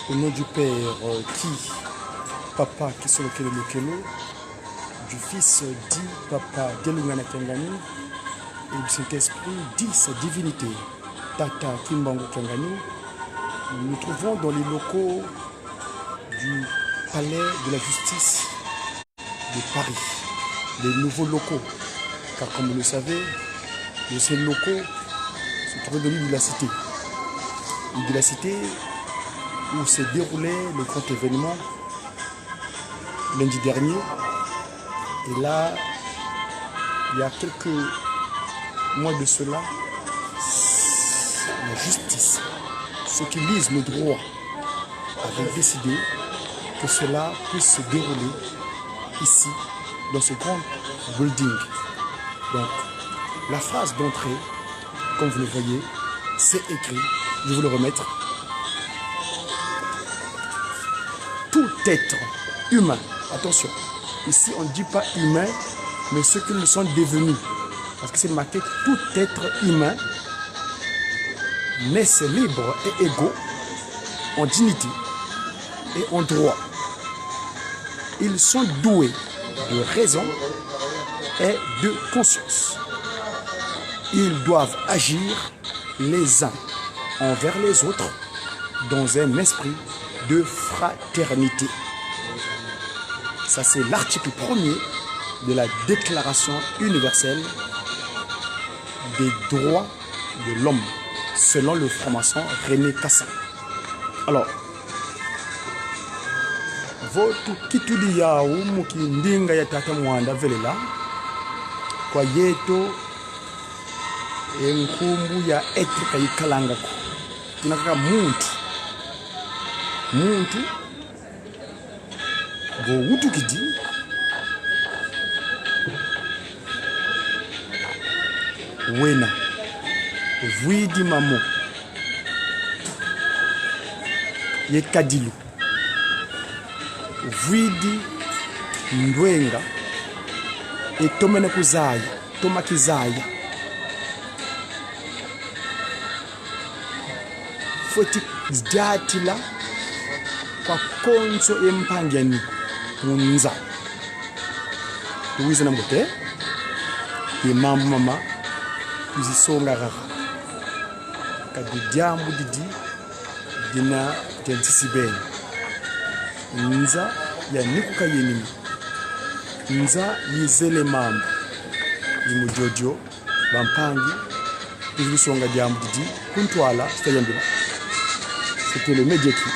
Au nom du Père qui, Papa qui sont le Lokelo, du Fils dit Papa Delungana Kangani, et du Saint-Esprit dit sa divinité, Tata Kimbango Kangani, nous trouvons dans les locaux du Palais de la Justice de Paris, les nouveaux locaux, car comme vous le savez, ces locaux se trouvaient dans l'île de la Cité. L'île de la Cité où s'est déroulé le grand événement lundi dernier. Et là, il y a quelques mois de cela, la justice, ceux qui lisent le droit, avaient décidé que cela puisse se dérouler ici, dans ce grand building. Donc, la phrase d'entrée, comme vous le voyez, c'est écrit, je vais vous le remettre. Tout être humain, attention, ici on ne dit pas humain, mais ceux qui le sont devenus, parce que c'est marqué tout être humain naissent libres et égaux en dignité et en droit. Ils sont doués de raison et de conscience. Ils doivent agir les uns envers les autres dans un esprit de fraternité. Ça, c'est l'article 1er de la Déclaration universelle des droits de l'homme, selon le franc-maçon René Cassin. Alors, votu kituli ya umuki ndinga ya tata mwanda velela kwa yeto enkumbu ya etrika yikalangako tunakaka muntu go wutukidi wena vuidi mamo yekadilu vuidi ndwenga etomene kuzaya tomakizaya foti zdatila kwa konso empangani munza tuwiza nambote imam mama izisonga rara kadujambu didi dina tentisibeni nza ya nikuka yenini nza yizele mambo yimujojo bampangi izisonga jambu didi kuntwala stayambila. C'était le médiatique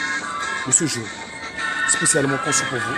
de ce jour, spécialement conçu pour vous.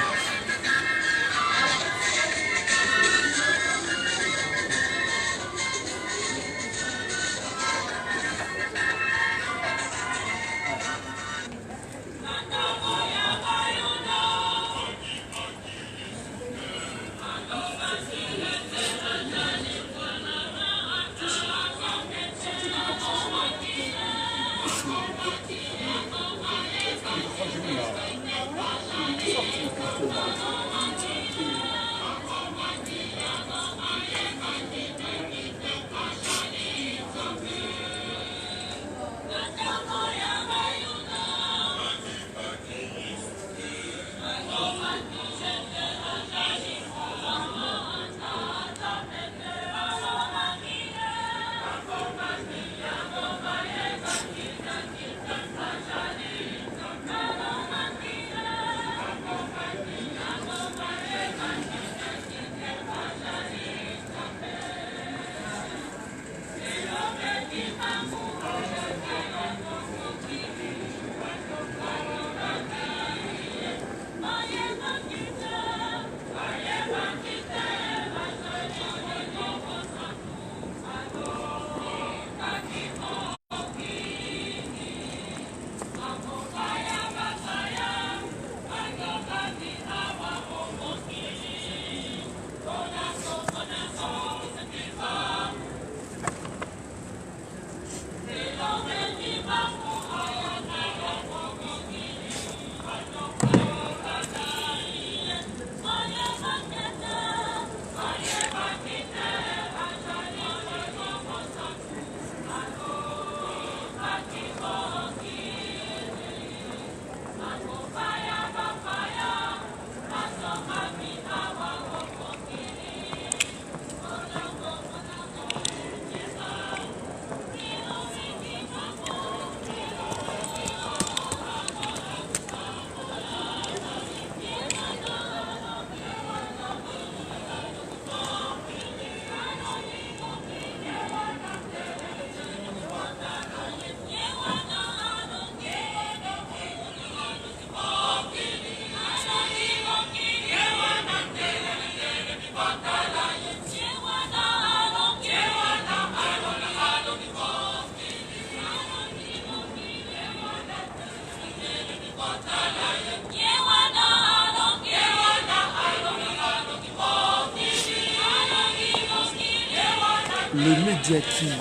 le médiateur,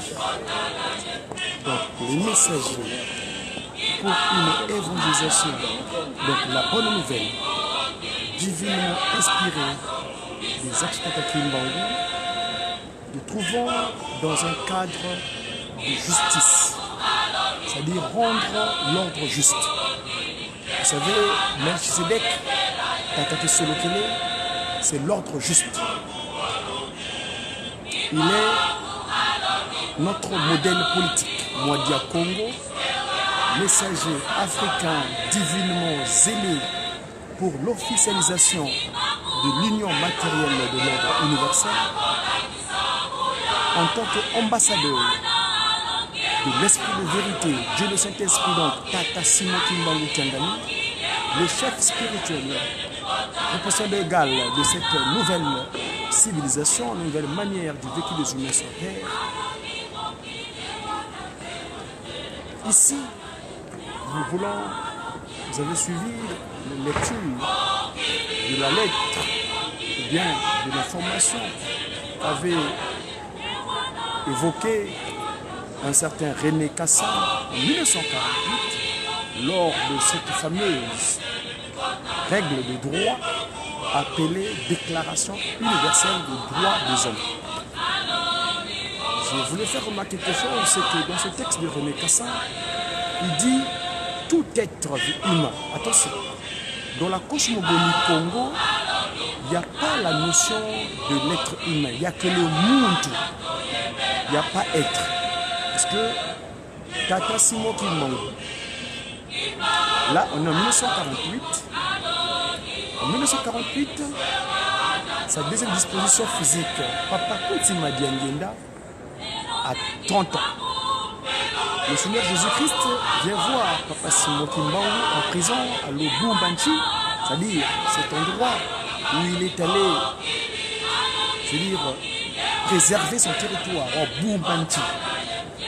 donc les messagers pour une évangélisation, donc la bonne nouvelle, divinement inspirée des architectes Kimbangu, nous trouvons dans un cadre de justice, c'est-à-dire rendre l'ordre juste. Vous savez, Melchizedek, Tatake Solokele, c'est l'ordre juste. Il est notre modèle politique. Mwadia Congo, messager africain divinement zélé pour l'officialisation de l'union matérielle de l'ordre universel, en tant qu'ambassadeur de l'esprit de vérité, Dieu le Saint-Esprit, donc Tata Simon Kimbangu Tiangani, le chef spirituel, représentant égal de cette nouvelle civilisation, nouvelle manière du vécu des humains sur Terre. Ici, nous voulons, vous avez suivi la lecture de la lettre, ou bien de l'information qu'avait évoqué un certain René Kassan en 1948 lors de cette fameuse règle de droit appelée Déclaration universelle des droits des hommes. Je voulais faire remarquer quelque chose, c'est que dans ce texte de René Kassan, il dit tout être humain. Attention, dans la cosmogonie Congo, il n'y a pas la notion de l'être humain, il n'y a que le monde, il n'y a pas être. Parce que Tata Simon Kimbangu, là on est en 1948. En 1948, sa deuxième disposition physique, Papa Koutima Diangenda, a 30 ans. Le Seigneur Jésus-Christ vient voir Papa Simon Kimbangu en prison à Lubumbashi, c'est-à-dire cet endroit où il est allé, je veux dire, préserver son territoire, en Lubumbashi,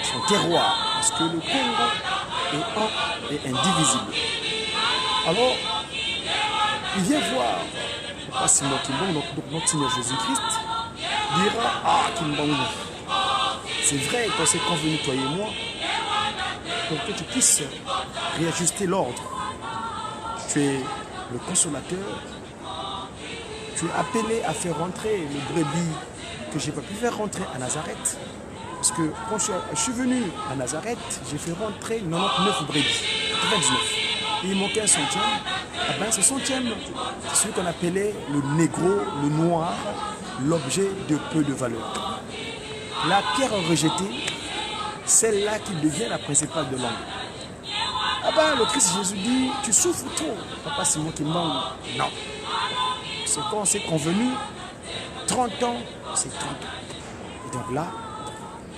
son terroir, parce que le Congo est un et indivisible. Alors, il vient voir Papa Simon Kimbangu, donc notre Seigneur Jésus-Christ, dira: ah Kimbangu, c'est vrai qu'on s'est convenu, toi et moi, pour que tu puisses réajuster l'ordre. Tu es le consolateur, tu es appelé à faire rentrer le brebis que je n'ai pas pu faire rentrer à Nazareth. Parce que quand je suis venu à Nazareth, j'ai fait rentrer 99 brebis, 99. Et il manquait un centième. Ah ben, ce centième, c'est celui qu'on appelait le négro, le noir, l'objet de peu de valeur. La pierre rejetée, celle-là qui devient la principale de l'homme. Ah ben, le Christ Jésus dit: tu souffres trop, Papa Simon Kimbangu. Non. C'est quand on s'est convenu, 30 ans, c'est 30 ans. Et donc là,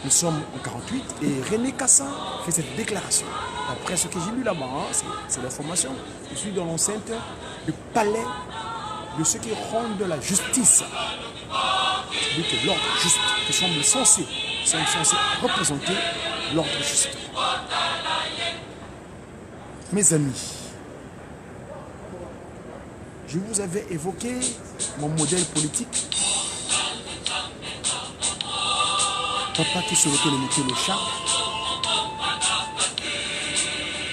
nous sommes en 48 et René Kassan fait cette déclaration. Après ce que j'ai lu là-bas, hein, c'est l'information. Je suis dans l'enceinte du palais de ceux qui rendent de la justice. C'est-à-dire que l'ordre juste, qui semble censé représenter l'ordre juste. Mes amis, je vous avais évoqué mon modèle politique. Papa qui se lequel mettait le chat.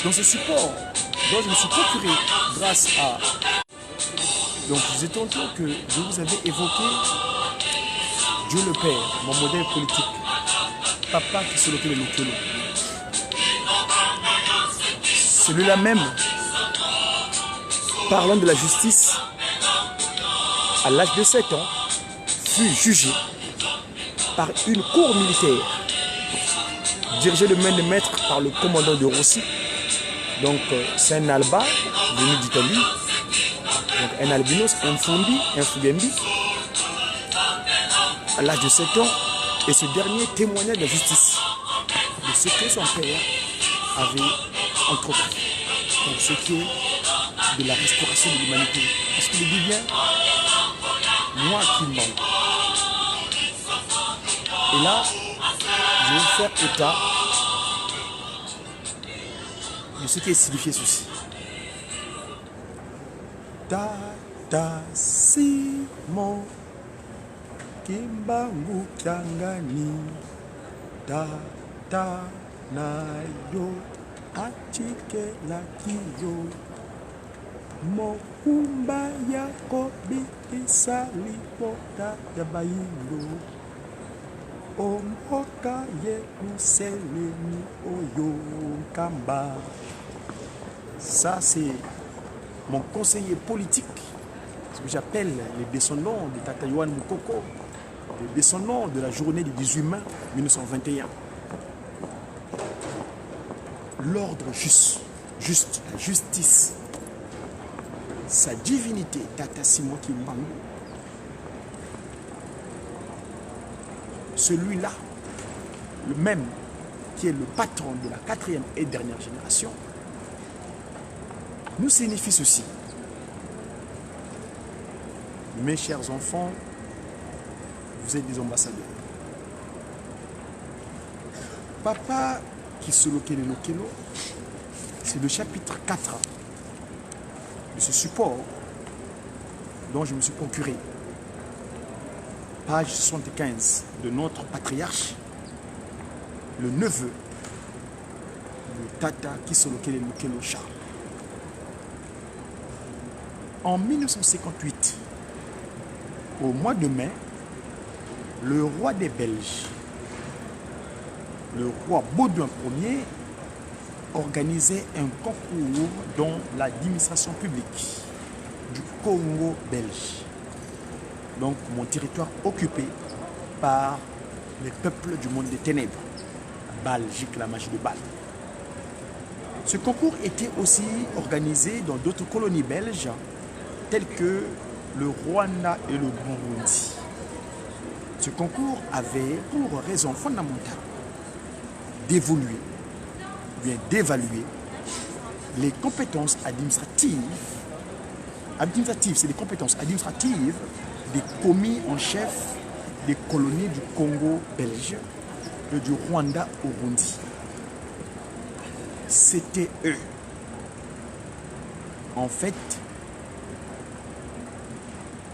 Dans ce support, dont je me suis procuré grâce à... Donc je vous ai tantôt que je vous avais évoqué Dieu le Père, mon modèle politique. Papa qui se lequel mettait le. Celui-là même, parlant de la justice, à l'âge de 7 ans, fut jugé par une cour militaire dirigée de main de maître par le commandant de Rossi. Donc c'est un Alba venu d'Italie, donc un albinos, un Fugembi, à l'âge de 7 ans, et ce dernier témoignait de la justice, de ce que son père avait entrepris, donc ce qui est de la restauration de l'humanité. Est-ce qu'il dit bien? Moi qui manque. Et là, je vais faire état de ce qui est signifié ceci. Tata Simon Kimbangu Kiangani, Tata Nayo, Achike Lakiyo, Mokumba Yakobi Isali Pota Yabayindo, Omoka Yerusalemi Oyo Kamba. Ça, c'est mon conseiller politique, ce que j'appelle les descendants de Tata Yohan Moukoko, les descendants de la journée du 18 mai 1921. L'ordre juste, la justice, sa divinité, Tata Simon Kimbangu, celui-là, le même qui est le patron de la 4e et dernière génération, nous signifie ceci. Mes chers enfants, vous êtes des ambassadeurs. Papa Kisolokele Lokelo, c'est le chapitre 4 de ce support dont je me suis procuré. Page 75 de notre patriarche, le neveu de Tata Kisolokele Lokelo Charles. En 1958, au mois de mai, le roi des Belges, le roi Baudouin Ier, organisait un concours dans l'administration publique du Congo belge. Donc mon territoire occupé par les peuples du monde des ténèbres, Belgique, la magie de Bâle. Ce concours était aussi organisé dans d'autres colonies belges, telles que le Rwanda et le Burundi. Ce concours avait pour raison fondamentale d'évoluer, bien d'évaluer les compétences administratives. Administratives, c'est les compétences administratives des commis en chef des colonies du Congo belge et du Rwanda au Burundi. C'était eux, en fait,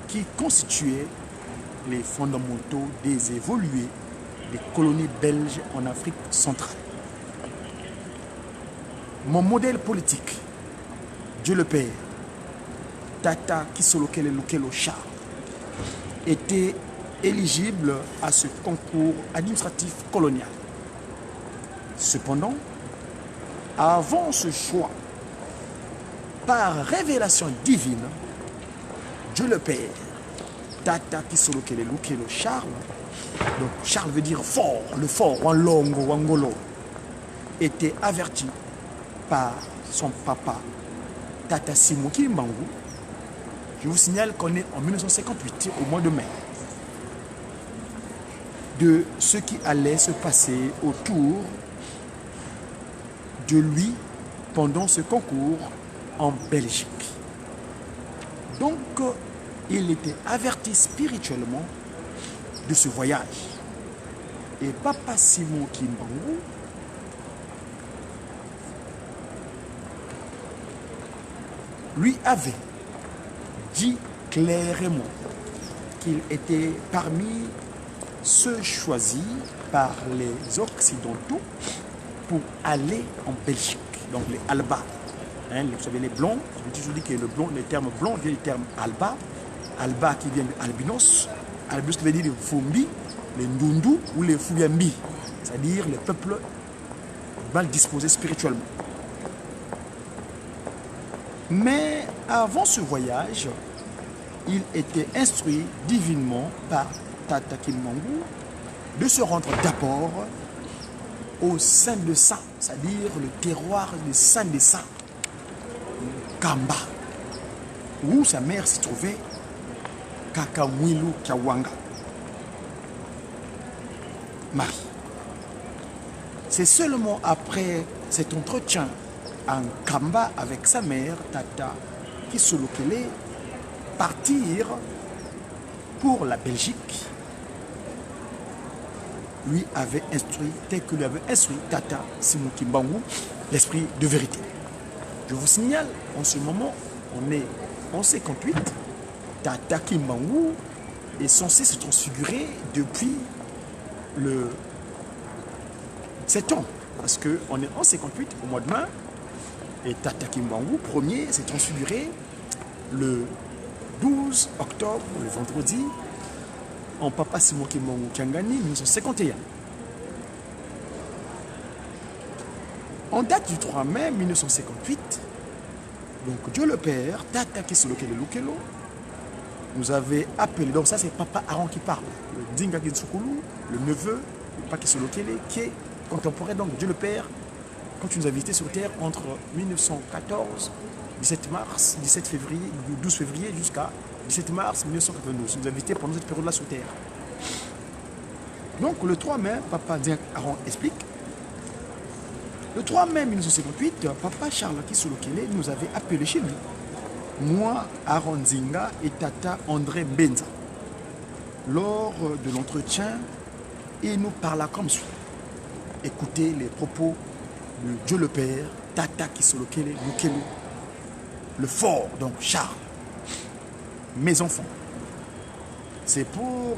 qui constituaient les fondamentaux des évolués des colonies belges en Afrique centrale. Mon modèle politique, Dieu le Père, Tata Kisolokele Lokelo Charles, était éligible à ce concours administratif colonial. Cependant, avant ce choix, par révélation divine, Dieu le Père, Tata Kisolokele Lokelo Charles, donc Charles veut dire fort, le fort, Wanlongo, Wangolo, était averti par son papa, Tata Simon Kimbangu. Je vous signale qu'on est en 1958, au mois de mai, de ce qui allait se passer autour de lui pendant ce concours en Belgique. Donc, il était averti spirituellement de ce voyage. Et Papa Simon Kimbangu lui avait dit clairement qu'il était parmi ceux choisis par les Occidentaux pour aller en Belgique, donc les Alba. Hein, vous savez, les blonds, je toujours dis que le terme blond vient du terme Alba. Alba qui vient de albinos. Albinos qui veut dire les Fumbi, les Ndundu ou les Fuyambi, c'est-à-dire les peuples mal disposés spirituellement. Mais avant ce voyage, il était instruit divinement par Tata Kimbangu de se rendre d'abord au Saint de Saint, c'est-à-dire le terroir des Saints des Saints, Kamba, où sa mère s'y trouvait, Kakamwilu Kiawanga, Marie. C'est seulement après cet entretien en Kamba avec sa mère, Tata Kisolokele, partir pour la Belgique, lui avait instruit, tel que lui avait instruit Tata Simon Kimbangu, l'esprit de vérité. Je vous signale, en ce moment, on est en 58, Tata Kimbangu est censé se transfigurer depuis le 7 ans. Parce qu'on est en 58 au mois de mai. Et Tata Kimbangu, premier, s'est transfiguré le 12 octobre, le vendredi, en Papa Simon Kimbangu Kiangani, 1951. En date du 3 mai 1958, donc Dieu le Père, Tata Kisolokele Lukelo, nous avait appelé, donc ça c'est Papa Aaron qui parle, le Dinga Kinsukulu, le neveu, le Papa Kisolokele, qui est contemporain donc Dieu le Père, quand tu nous as visités sur Terre entre 1914, 17 mars, 17 février, 12 février jusqu'à 17 mars 1992. Tu nous as visités pendant cette période-là sur Terre. Donc le 3 mai, Papa Aaron explique. Le 3 mai 1958, Papa Charles Kisolokele nous avait appelé chez lui. Moi, Aaron Zinga et Tata André Benza. Lors de l'entretien, il nous parla comme suit. Écoutez les propos de Dieu le Père, Tata Kisolokele Lukelo, le fort, donc Charles. Mes enfants, c'est pour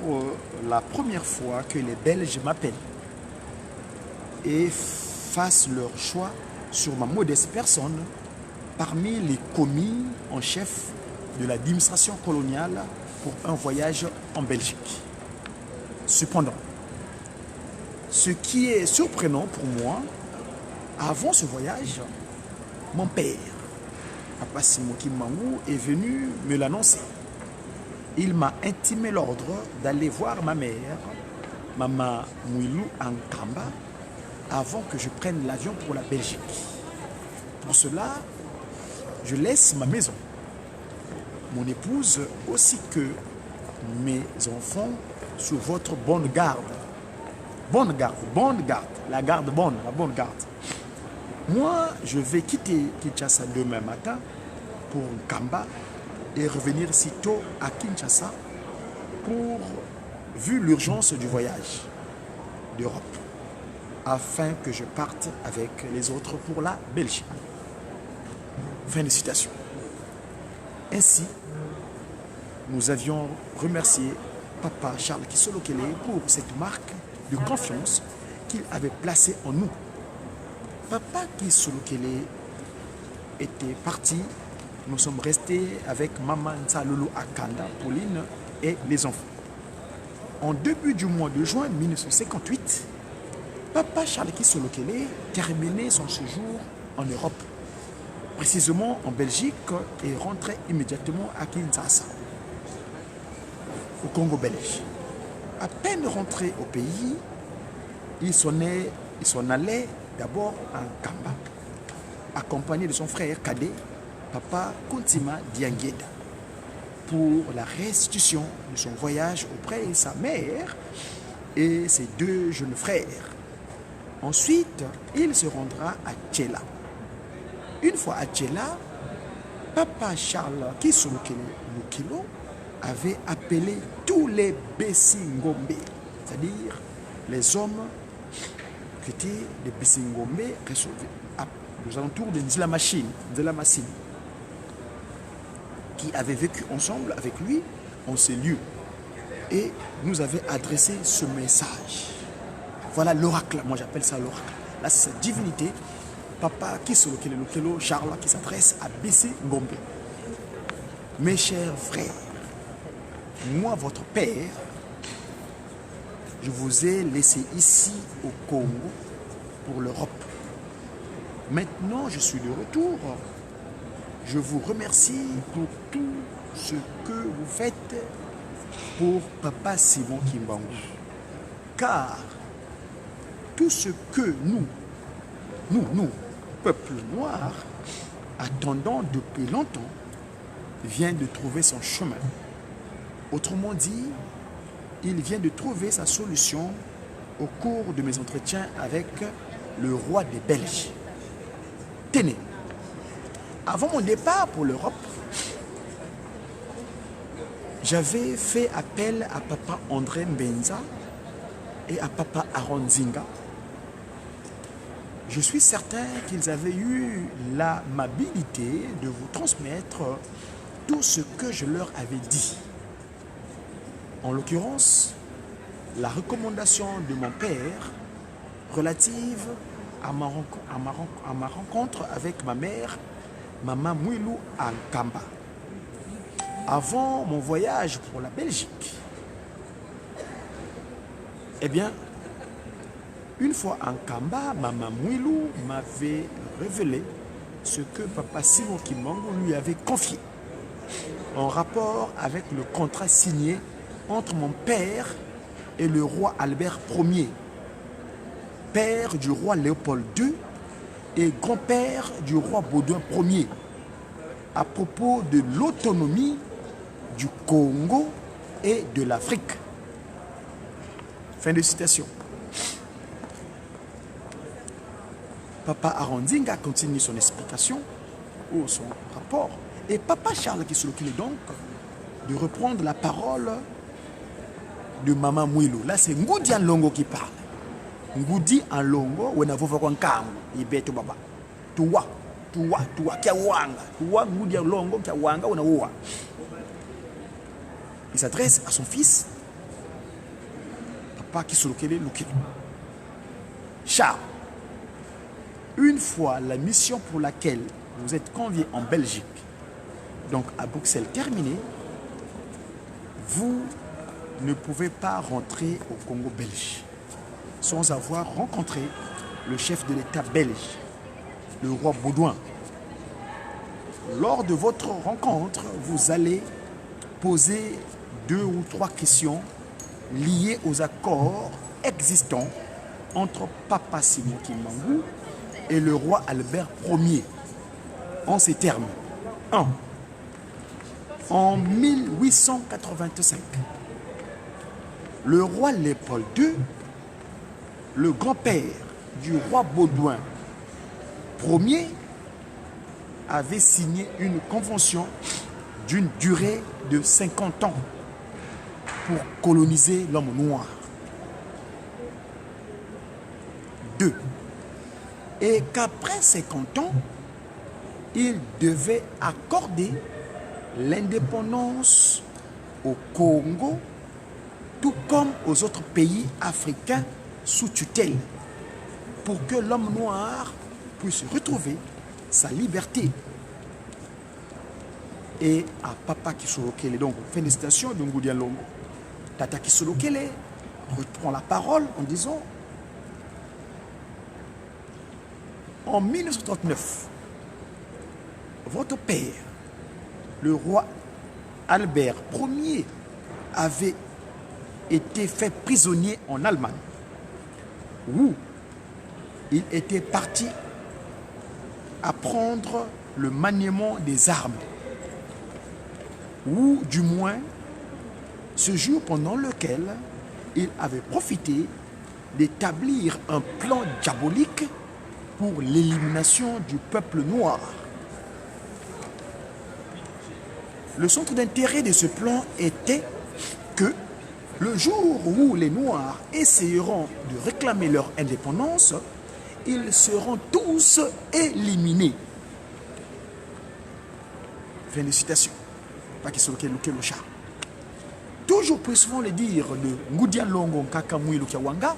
la première fois que les Belges m'appellent et fassent leur choix sur ma modeste personne parmi les commis en chef de l'administration coloniale pour un voyage en Belgique. Cependant, ce qui est surprenant pour moi, avant ce voyage, mon père, Papa Simon Kimbangu, est venu me l'annoncer. Il m'a intimé l'ordre d'aller voir ma mère, Maman Mouilou Ankamba, avant que je prenne l'avion pour la Belgique. Pour cela, je laisse ma maison, mon épouse ainsi que mes enfants sous votre bonne garde. Bonne garde, la garde bonne, la bonne garde. Moi, je vais quitter Kinshasa demain matin pour Nkamba et revenir sitôt à Kinshasa pour, vu l'urgence du voyage d'Europe, afin que je parte avec les autres pour la Belgique. Fin de citation. Ainsi, nous avions remercié Papa Charles Kisolokele pour cette marque de confiance qu'il avait placée en nous. Papa Kisolokele était parti. Nous sommes restés avec Maman Nsalulu Akanda, Pauline et les enfants. En début du mois de juin 1958, Papa Charles Kisolokele terminait son séjour en Europe, précisément en Belgique, et rentrait immédiatement à Kinshasa, au Congo belge. À peine rentré au pays, il s'en allait d'abord à Nkamba, accompagné de son frère cadet, Papa Kuntima Diangeda, pour la restitution de son voyage auprès de sa mère et ses deux jeunes frères. Ensuite, il se rendra à Tchela. Une fois à Tchela, Papa Charles Kisolokele Lukelo avait appelé tous les Bessingombe, c'est-à-dire les hommes qui étaient des Bessingombe aux alentours de Nzela-Massine, qui avaient vécu ensemble avec lui en ces lieux et nous avait adressé ce message. Voilà l'oracle, moi j'appelle ça l'oracle. Là c'est cette divinité, Papa Kisolokele Lukelo Charles, qui s'adresse à Bessé Ngombe. Mes chers frères, moi votre père, je vous ai laissé ici au Congo pour l'Europe. Maintenant je suis de retour. Je vous remercie pour tout ce que vous faites pour Papa Simon Kimbangu. Car tout ce que nous, peuple noir, attendons depuis longtemps, vient de trouver son chemin. Autrement dit, il vient de trouver sa solution au cours de mes entretiens avec le roi des Belges. Tenez, avant mon départ pour l'Europe, j'avais fait appel à Papa André Benza et à Papa Aaron Zinga. Je suis certain qu'ils avaient eu l'amabilité de vous transmettre tout ce que je leur avais dit. En l'occurrence, la recommandation de mon père relative à ma rencontre avec ma mère, Maman Mouilou à Nkamba. Avant mon voyage pour la Belgique, eh bien, une fois en Nkamba, Maman Mouilou m'avait révélé ce que Papa Simon Kimbangu lui avait confié en rapport avec le contrat signé entre mon père et le roi Albert Ier, père du roi Léopold II et grand-père du roi Baudouin Ier, à propos de l'autonomie du Congo et de l'Afrique. Fin de citation. Papa Arondinga continue son explication ou son rapport. Et Papa Charles qui s'occupe donc de reprendre la parole de Maman Mouilou. Là, c'est Ngoudi en Longo qui parle. Ngoudi en Longo, ou en Kango, il bête baba. Tuwa, kiawanga. Tuwa, Ngoudi en Longo, kiawanga, ou na. Il s'adresse à son fils, Papa qui s'occupe de Charles, une fois la mission pour laquelle vous êtes convié en Belgique, donc à Bruxelles terminée, vous ne pouvez pas rentrer au Congo belge sans avoir rencontré le chef de l'État belge, le roi Baudouin. Lors de votre rencontre, vous allez poser 2 ou 3 questions liées aux accords existants entre Papa Simon Kimbangu et le roi Albert Ier. En ces termes, 1. En 1885, le roi Léopold II, le grand-père du roi Baudouin Ier, avait signé une convention d'une durée de 50 ans pour coloniser l'homme noir. 2. Et qu'après 50 ans, il devait accorder l'indépendance au Congo, tout comme aux autres pays africains sous tutelle, pour que l'homme noir puisse retrouver sa liberté. Et à Papa Kisolokele, donc fin de citation de Ngoudi Longo, Tata Kisolokele reprend la parole en disant: en 1939, votre père, le roi Albert Ier, avait été fait prisonnier en Allemagne, où il était parti apprendre le maniement des armes, ou du moins ce jour pendant lequel il avait profité d'établir un plan diabolique pour l'élimination du peuple noir. Le centre d'intérêt de ce plan était que le jour où les Noirs essayeront de réclamer leur indépendance, ils seront tous éliminés. Fin de citation. Pas qu'ils sont le chat. Toujours plus souvent le dire de Ngoudi Longo Kaka Mouilou Kiawanga,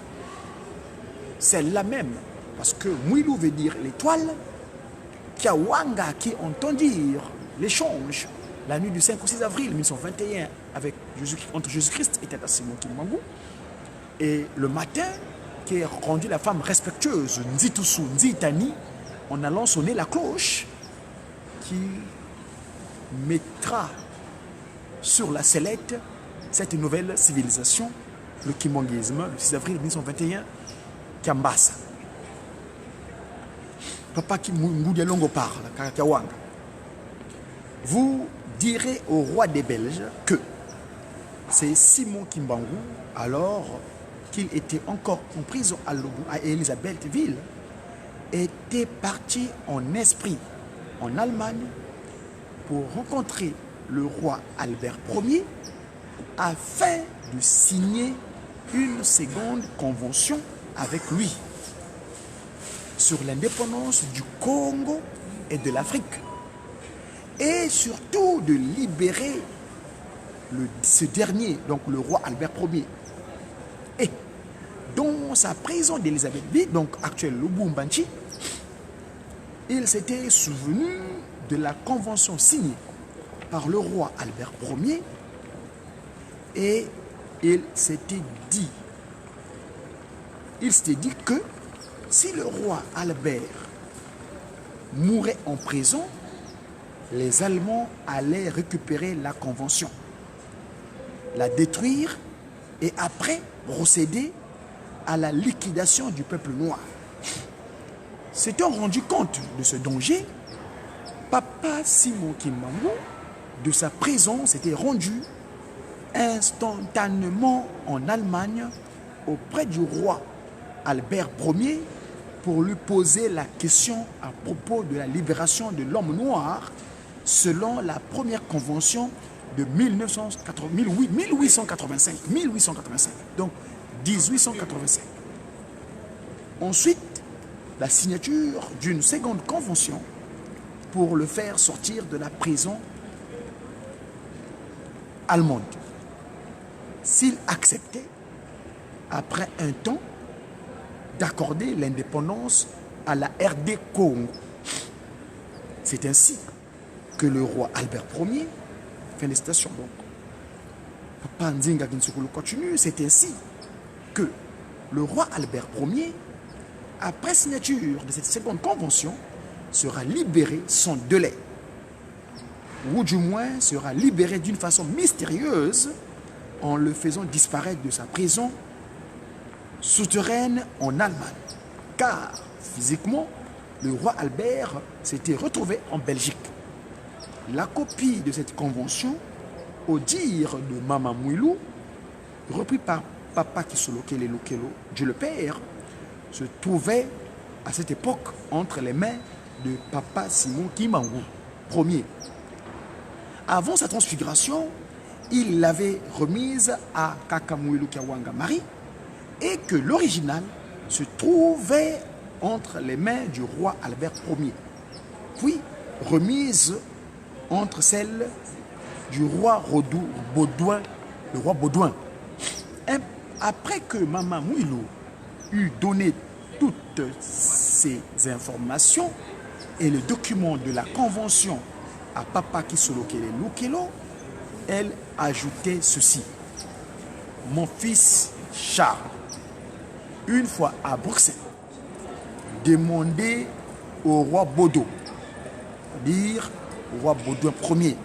c'est la même. Parce que Mouilou veut dire l'étoile, Kiawanga qui entend dire l'échange, la nuit du 5 au 6 avril 1921 entre Jésus-Christ et Tata Simon Kimbangu, et le matin qui a rendu la femme respectueuse Nzitusu Nzitani en allant sonner la cloche qui mettra sur la sellette cette nouvelle civilisation, le kimbanguisme, le 6 avril 1921, Kiambassa. Papa Ngoudi Longo parle, Kakawanga. Vous direz au roi des Belges que c'est Simon Kimbangu, alors qu'il était encore en prison à Elisabethville, était parti en esprit en Allemagne pour rencontrer le roi Albert Ier afin de signer une seconde convention avec lui sur l'indépendance du Congo et de l'Afrique, et surtout de libérer ce dernier, donc le roi Albert Ier, et dans sa prison d'Elisabeth II, donc actuelle Lubumbashi, il s'était souvenu de la convention signée par le roi Albert Ier et il s'était dit que si le roi Albert mourait en prison, les Allemands allaient récupérer la convention, la détruire et après procéder à la liquidation du peuple noir. S'étant rendu compte de ce danger, Papa Simon Kimbangu, de sa prison, s'était rendu instantanément en Allemagne auprès du roi Albert Ier pour lui poser la question à propos de la libération de l'homme noir selon la première convention de 1885. Donc 1885. Ensuite, la signature d'une seconde convention pour le faire sortir de la prison allemande. S'il acceptait, après un temps, d'accorder l'indépendance à la RD Congo. C'est ainsi que le roi Albert Ier, fin des citations donc, Papa Nzinga Kinsukulu continue, c'est ainsi que le roi Albert Ier, après signature de cette seconde convention, sera libéré sans délai, ou du moins sera libéré d'une façon mystérieuse en le faisant disparaître de sa prison souterraine en Allemagne, car physiquement, le roi Albert s'était retrouvé en Belgique. La copie de cette convention, au dire de Mama Mouilou, repris par Papa Kisolokele Lokelo, Dieu le Père, se trouvait à cette époque entre les mains de Papa Simon Kimbangu Ier. Avant sa transfiguration, il l'avait remise à Kakamouilou Kiawanga Marie, et que l'original se trouvait entre les mains du roi Albert Ier, puis remise entre celles du roi Baudouin, le roi Baudouin. Après que Mama Mouilou eut donné toutes ces informations et le document de la convention à Papa Kisolokele Lokelo, elle ajoutait ceci: mon fils Charles, une fois à Bruxelles, demandez au roi Baudou, dire au roi Baudouin Ier,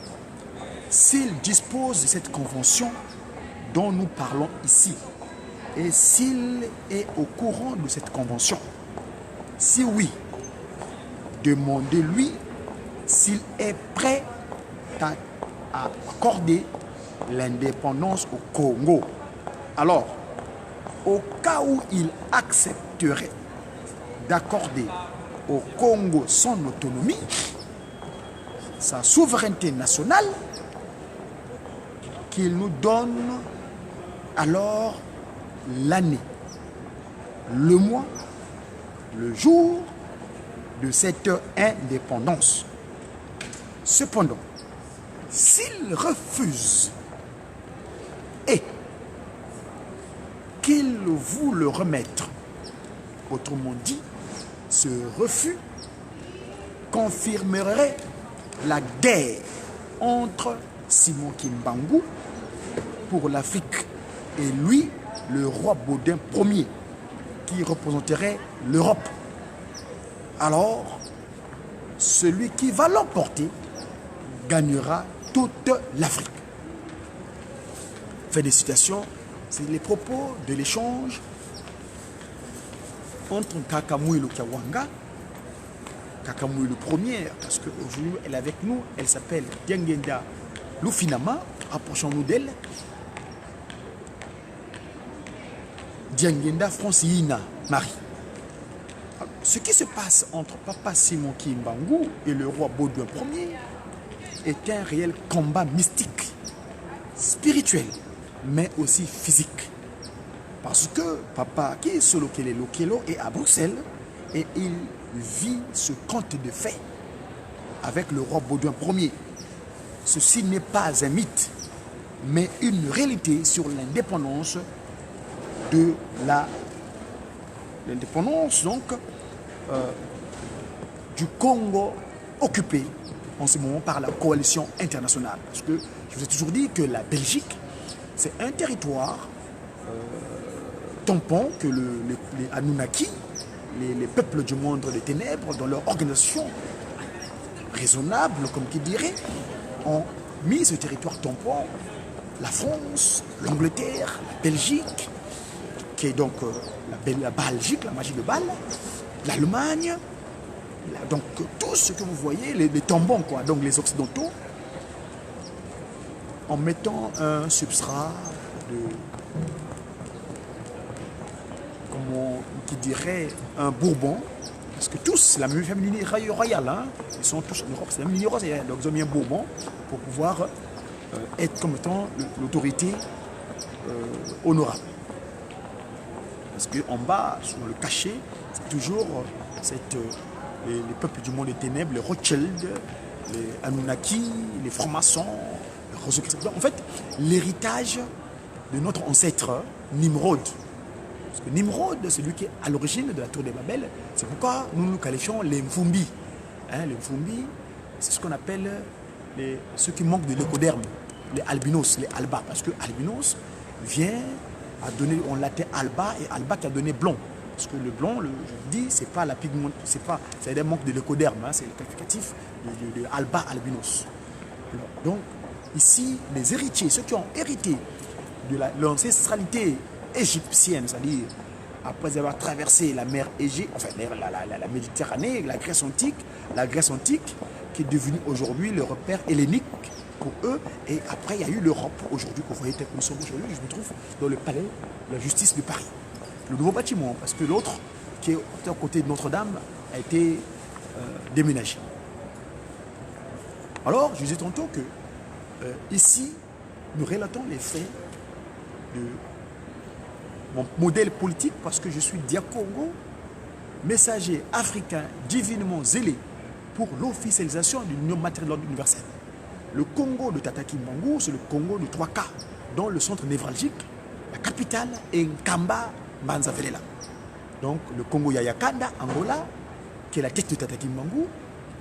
s'il dispose de cette convention dont nous parlons ici et s'il est au courant de cette convention. Si oui, demandez-lui s'il est prêt à accorder l'indépendance au Congo. Alors, au cas où il accepterait d'accorder au Congo son autonomie, sa souveraineté nationale, qu'il nous donne alors l'année, le mois, le jour de cette indépendance. Cependant, s'il refuse et qu'il vous le remette, autrement dit, ce refus confirmerait la guerre entre Simon Kimbangu pour l'Afrique et lui, le roi Baudouin Ier, qui représenterait l'Europe. Alors, celui qui va l'emporter gagnera toute l'Afrique. Fin des citations, c'est les propos de l'échange entre Kakamouilou Kiawanga, Kakamouilou Ier, parce qu'aujourd'hui elle est avec nous, elle s'appelle Diangenda Lufinama, approchons-nous d'elle. Diangenda Francina Marie. Ce qui se passe entre Papa Simon Kimbangu et le roi Baudouin Ier est un réel combat mystique, spirituel, mais aussi physique. Parce que Papa Kisolokele Lokelo est à Bruxelles et il vit ce conte de fées avec le roi Baudouin Ier. Ceci n'est pas un mythe, mais une réalité sur l'indépendance donc du Congo occupé en ce moment par la coalition internationale. Parce que je vous ai toujours dit que la Belgique, c'est un territoire tampon que les Anunnaki, les peuples du monde des ténèbres, dans leur organisation raisonnable, comme qui dirait, ont mis ce territoire tampon, la France, l'Angleterre, la Belgique, qui est donc la Belgique, la magie de Bâle, l'Allemagne, donc tout ce que vous voyez, les tampons, quoi, donc les Occidentaux, en mettant un substrat de, comment qui dirait, un Bourbon, parce que tous, la famille royale, hein, ils sont tous en Europe, c'est la famille royale, donc ils ont mis un Bourbon pour pouvoir être comme étant l'autorité honorable. Parce qu'en bas, sur le cachet, c'est toujours les peuples du monde des ténèbres, les Rothschild, les Anunnaki, les francs-maçons, les Rosicruciens. En fait, l'héritage de notre ancêtre Nimrod. Parce que Nimrod, c'est lui qui est à l'origine de la tour de Babel. C'est pourquoi nous nous qualifions les Mfumbi. Hein, les Mfumbi, c'est ce qu'on appelle ceux qui manquent de l'écoderme, les albinos, les albas. Parce que albinos vient à donner en latin alba et alba qui a donné blond. Parce que le blond, je vous dis, c'est pas la pigment, c'est un manque de l'écoderme, hein, c'est le qualificatif de alba albinos. Donc ici, les héritiers, ceux qui ont hérité de l'ancestralité égyptienne, c'est-à-dire après avoir traversé la mer Égée, enfin la Méditerranée, la Grèce antique, qui est devenue aujourd'hui le repère hellénique pour eux, et après il y a eu l'Europe aujourd'hui, que vous voyez tel que nous sommes aujourd'hui. Je me trouve dans le palais de la justice de Paris, le nouveau bâtiment, parce que l'autre qui est à côté de Notre-Dame a été déménagé. Alors je disais tantôt que ici nous relatons les faits de mon modèle politique, parce que je suis Diakongo, messager africain divinement zélé pour l'officialisation de l'union matérielle de l'ordre universel. Le Congo de Tata Kimbangu, c'est le Congo de 3K, dont le centre névralgique, la capitale, est Nkamba Manzavelela. Donc le Congo Yayakanda, Angola, qui est la tête de Tata Kimbangu,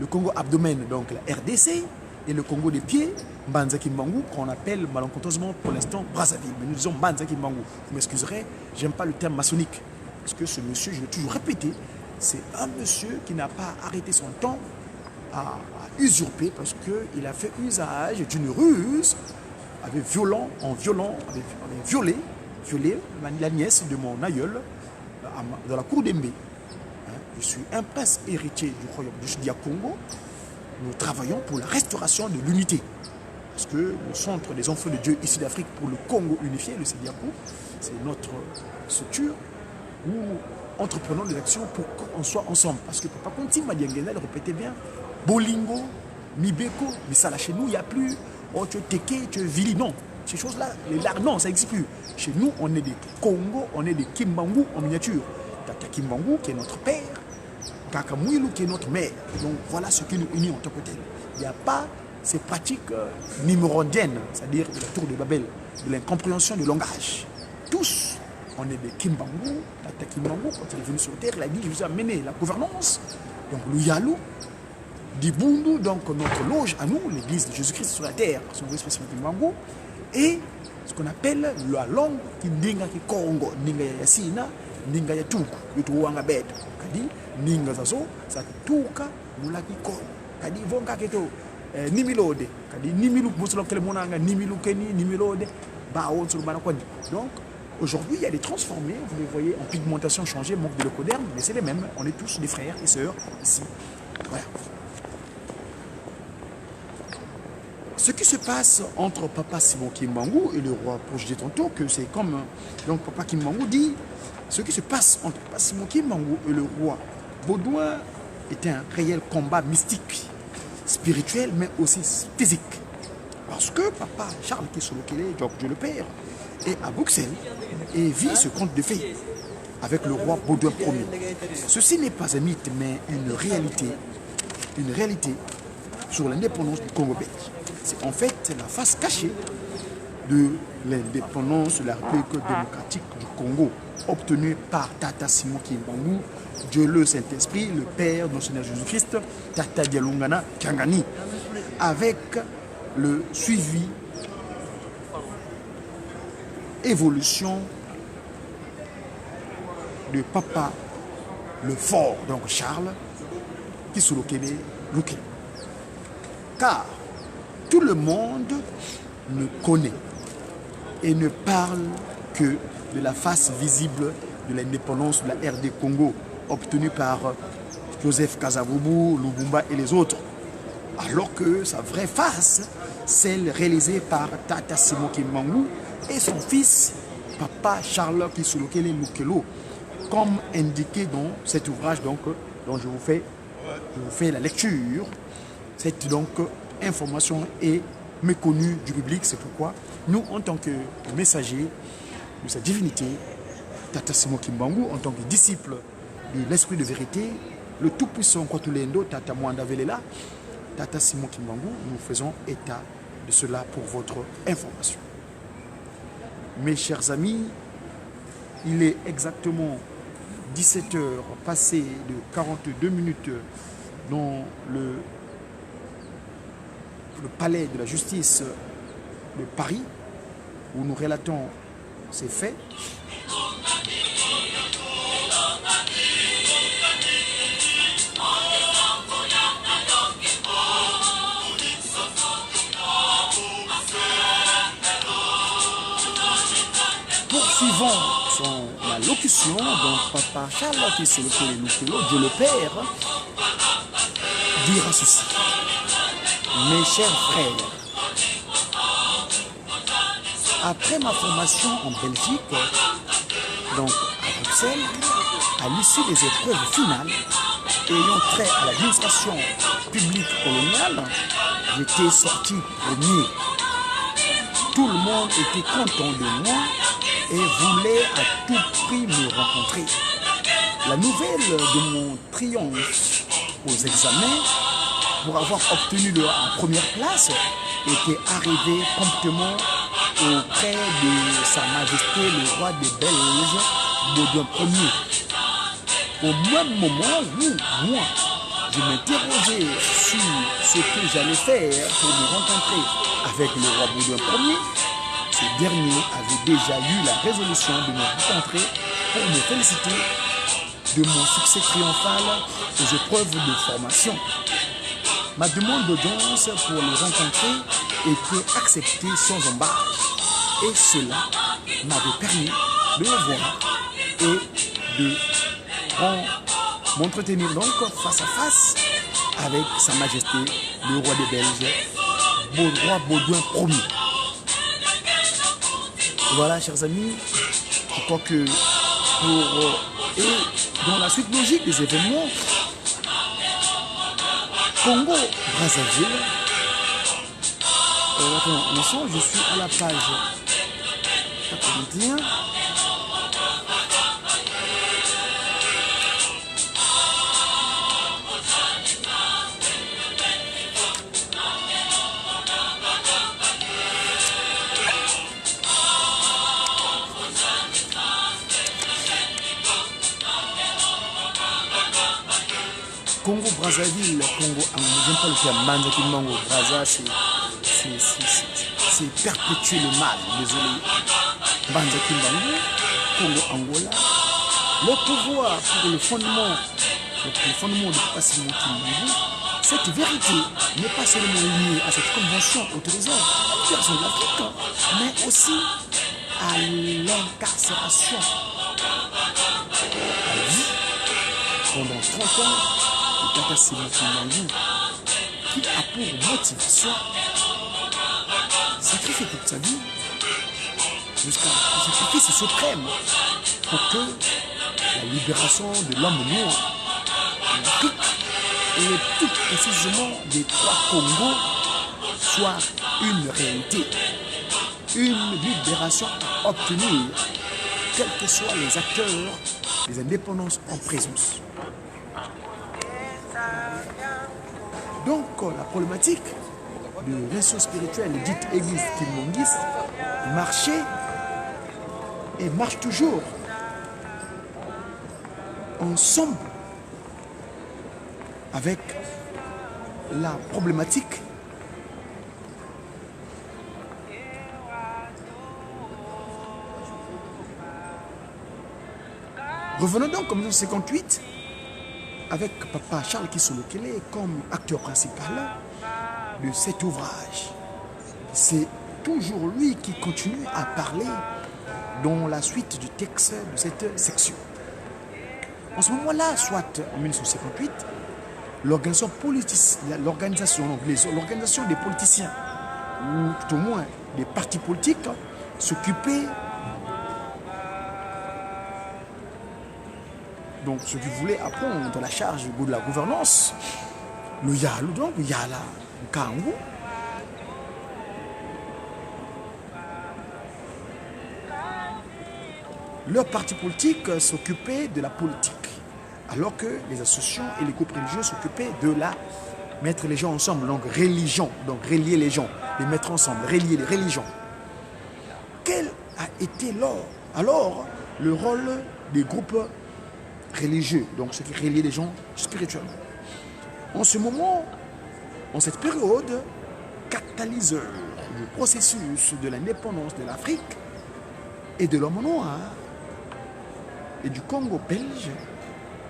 le Congo abdomen, donc la RDC, et le Congo des pieds, Mbanza Kimbangu, qu'on appelle malencontreusement pour l'instant Brazzaville. Mais nous disons Mbanza Kimbangu. Vous m'excuserez, j'aime pas le terme maçonnique. Parce que ce monsieur, je l'ai toujours répété, c'est un monsieur qui n'a pas arrêté son temps à usurper, parce qu'il a fait usage d'une ruse, avait violé la nièce de mon aïeul dans la cour d'Embe. Je suis un prince héritier du royaume du Sud-Congo. Nous travaillons pour la restauration de l'unité. Parce que le centre des enfants de Dieu ici d'Afrique pour le Congo unifié, le Sediaco, c'est notre structure où entreprenons des actions pour qu'on soit ensemble. Parce que Papa Conti Madiangena le répétait bien, Bolingo, Mibeko, mais ça là chez nous, il n'y a plus, oh tu es Teke, tu es Vili, non. Ces choses-là, non, ça n'existe plus. Chez nous, on est des Congo, on est des Kimbangu en miniature. Tata Kimbangu qui est notre père, Kakamouilou qui est notre mère. Donc voilà ce qui nous unit en tant que tel. Il n'y a pas ces pratiques nimrodiennes, c'est-à-dire de la tour de Babel, de l'incompréhension du langage. Tous, on est des Kimbangu. Tata Kimbangu, quand il est venu sur terre, il a dit, je vous ai amené la gouvernance, donc le Yalou, Dibundu, donc notre loge à nous, l'église de Jésus-Christ sur la terre, son vice-président Kimbangu, et ce qu'on appelle la langue qui ninga ki Congo, ninga ya Yasina, ninga ya Tuku, yutuwanga bed. Kadi ninga zazo, sa tuka mula ki Congo. Kadi vonga keto nimilode, kadi nimilu musolo kele monanga nimilu keni nimilode, ba on sur bana kwani. Donc aujourd'hui, il y a des transformés, vous les voyez en pigmentation changée, manque de l'écoderme, mais c'est les mêmes, on est tous des frères et sœurs ici. Voilà. Ce qui se passe entre Papa Simon Kimbangu et le roi, pour je dis tantôt que c'est comme, donc Papa Kimbangu dit, ce qui se passe entre Papa Simon Kimbangu et le roi Baudouin est un réel combat mystique, spirituel, mais aussi physique. Parce que Papa Charles Kisolokele, Georges Dieu le Père, est à Bruxelles et vit ce conte de fées avec le roi Baudouin Ier. Ceci n'est pas un mythe, mais une réalité sur l'indépendance du Congo belge. C'est en fait la face cachée de l'indépendance de la République démocratique du Congo, obtenue par Tata Simon Kimbangu, Dieu le Saint-Esprit, le Père de notre Seigneur Jésus-Christ, Tata Dialungana Kangani, avec le suivi, évolution de Papa le Fort, donc Charles, qui sous lequel Luke. Car tout le monde ne connaît et ne parle que de la face visible de l'indépendance de la RD Congo, obtenue par Joseph Kasavubu, Lubumba et les autres. Alors que sa vraie face, celle réalisée par Tata Simon Kimbangu et son fils, Papa Charles Kisulokele Lukelo, comme indiqué dans cet ouvrage donc, dont je vous fais la lecture. Cette donc information est méconnue du public, c'est pourquoi nous, en tant que messagers de sa divinité, Tata Simon Kimbangu, en tant que disciple de l'esprit de vérité, le tout-puissant Kwatulendo, Tata Mwanda Velela, Tata Simon Kimbangu, nous faisons état de cela pour votre information. Mes chers amis, il est exactement 17 heures passées de 42 minutes dans le palais de la justice de Paris, où nous relatons ces faits. Poursuivant son allocution, donc Papa Charles Kisulokele Lukelo, Dieu le Père, dira ceci. Mes chers frères, après ma formation en Belgique, donc à Bruxelles, à l'issue des épreuves finales, ayant trait à l'administration publique coloniale, j'étais sorti premier. Tout le monde était content de moi et voulait à tout prix me rencontrer. La nouvelle de mon triomphe aux examens, pour avoir obtenu la première place, était arrivée promptement auprès de Sa Majesté le roi des Belges, Baudouin Ier. Au même moment où moi, je m'interrogeais sur ce que j'allais faire pour me rencontrer avec le roi Baudouin Ier, ce dernier avait déjà eu la résolution de me rencontrer pour me féliciter de mon succès triomphal aux épreuves de formation. Ma demande d'audience pour les rencontrer était acceptée sans embarras. Et cela m'avait permis de le voir et de m'entretenir donc face à face avec Sa Majesté, le roi des Belges, roi Baudouin Ier. Voilà, chers amis, je crois que dans la suite logique des événements, Congo, Brazzaville. Attends, un instant, je suis à la page 81. Congo, Brazzaville, Congo, j'aime pas le terme, Manza Kimbangu, Brazza, c'est perpétuer le mal, désolé. Manza Kimbangu, Congo, Angola, le pouvoir pour le fondement de Papa Simon Kimbangu, cette vérité n'est pas seulement liée à cette convention autorisant la libération de l'Afrique, mais aussi à l'incarcération à vie pendant 30 ans. Tata Simon Kimbangu, qui a pour motivation sacrifier toute sa vie jusqu'à un sacrifice suprême pour que la libération de l'homme noir en Afrique et tout précisément des 3 Congos soit une réalité, une libération à obtenir, quels que soient les acteurs des indépendances en présence. Donc la problématique de réseau spirituel, dite église kimonguiste, marchait et marche toujours ensemble avec la problématique Revenons donc en 1958 avec Papa Charles Kisolokele comme acteur principal de cet ouvrage. C'est toujours lui qui continue à parler dans la suite du texte de cette section. En ce moment-là, soit en 1958, l'organisation des politiciens, ou tout au moins des partis politiques, s'occupait donc ceux qui voulaient apprendre la charge de la gouvernance, le Yalou, donc le Yala, le Kangou. Leur parti politique s'occupait de la politique, alors que les associations et les groupes religieux s'occupaient de la mettre les gens ensemble, donc religion, donc relier les gens, les mettre ensemble, relier les religions. Quel a été alors le rôle des groupes religieux, donc ceux qui reliaient les gens spirituellement? En ce moment, en cette période, catalyseur du processus de l'indépendance de l'Afrique et de l'homme noir et du Congo belge,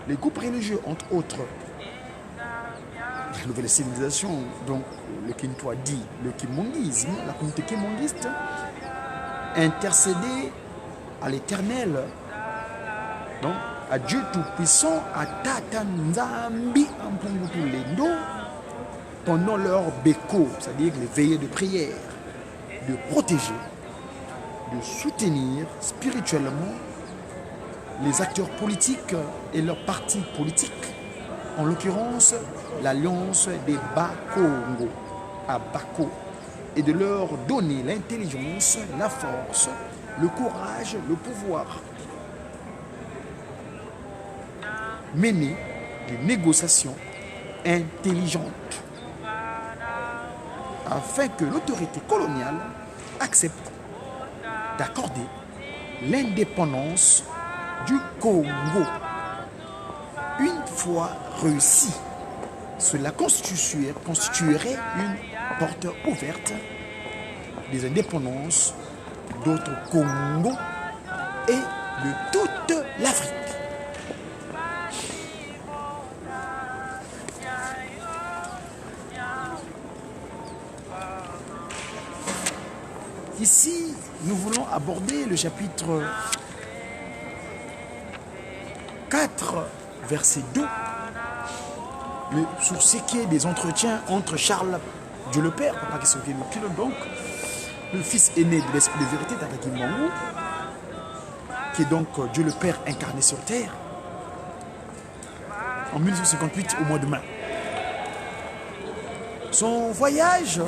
les groupes religieux, entre autres, la nouvelle civilisation, donc le Kintwadi, le kimongisme, la communauté kimongiste, intercédait à l'Éternel, donc à Dieu Tout-Puissant, à Tata Nzambi Ampungutu pendant leur béco, c'est-à-dire les veillées de prière, de protéger, de soutenir spirituellement les acteurs politiques et leurs partis politiques, en l'occurrence l'Alliance des Bas-Congo à Bako, et de leur donner l'intelligence, la force, le courage, le pouvoir. Mener des négociations intelligentes afin que l'autorité coloniale accepte d'accorder l'indépendance du Congo. Une fois réussi, cela constituerait une porte ouverte des indépendances d'autres Congo et de toute l'Afrique. Ici, nous voulons aborder le chapitre 4, verset 2, sur ce qui est des entretiens entre Charles, Dieu le Père, Papa Kisolokele, donc le fils aîné de l'esprit de vérité, Tata Kimbangu, qui est donc Dieu le Père incarné sur terre, en 1958 au mois de mai. Son voyage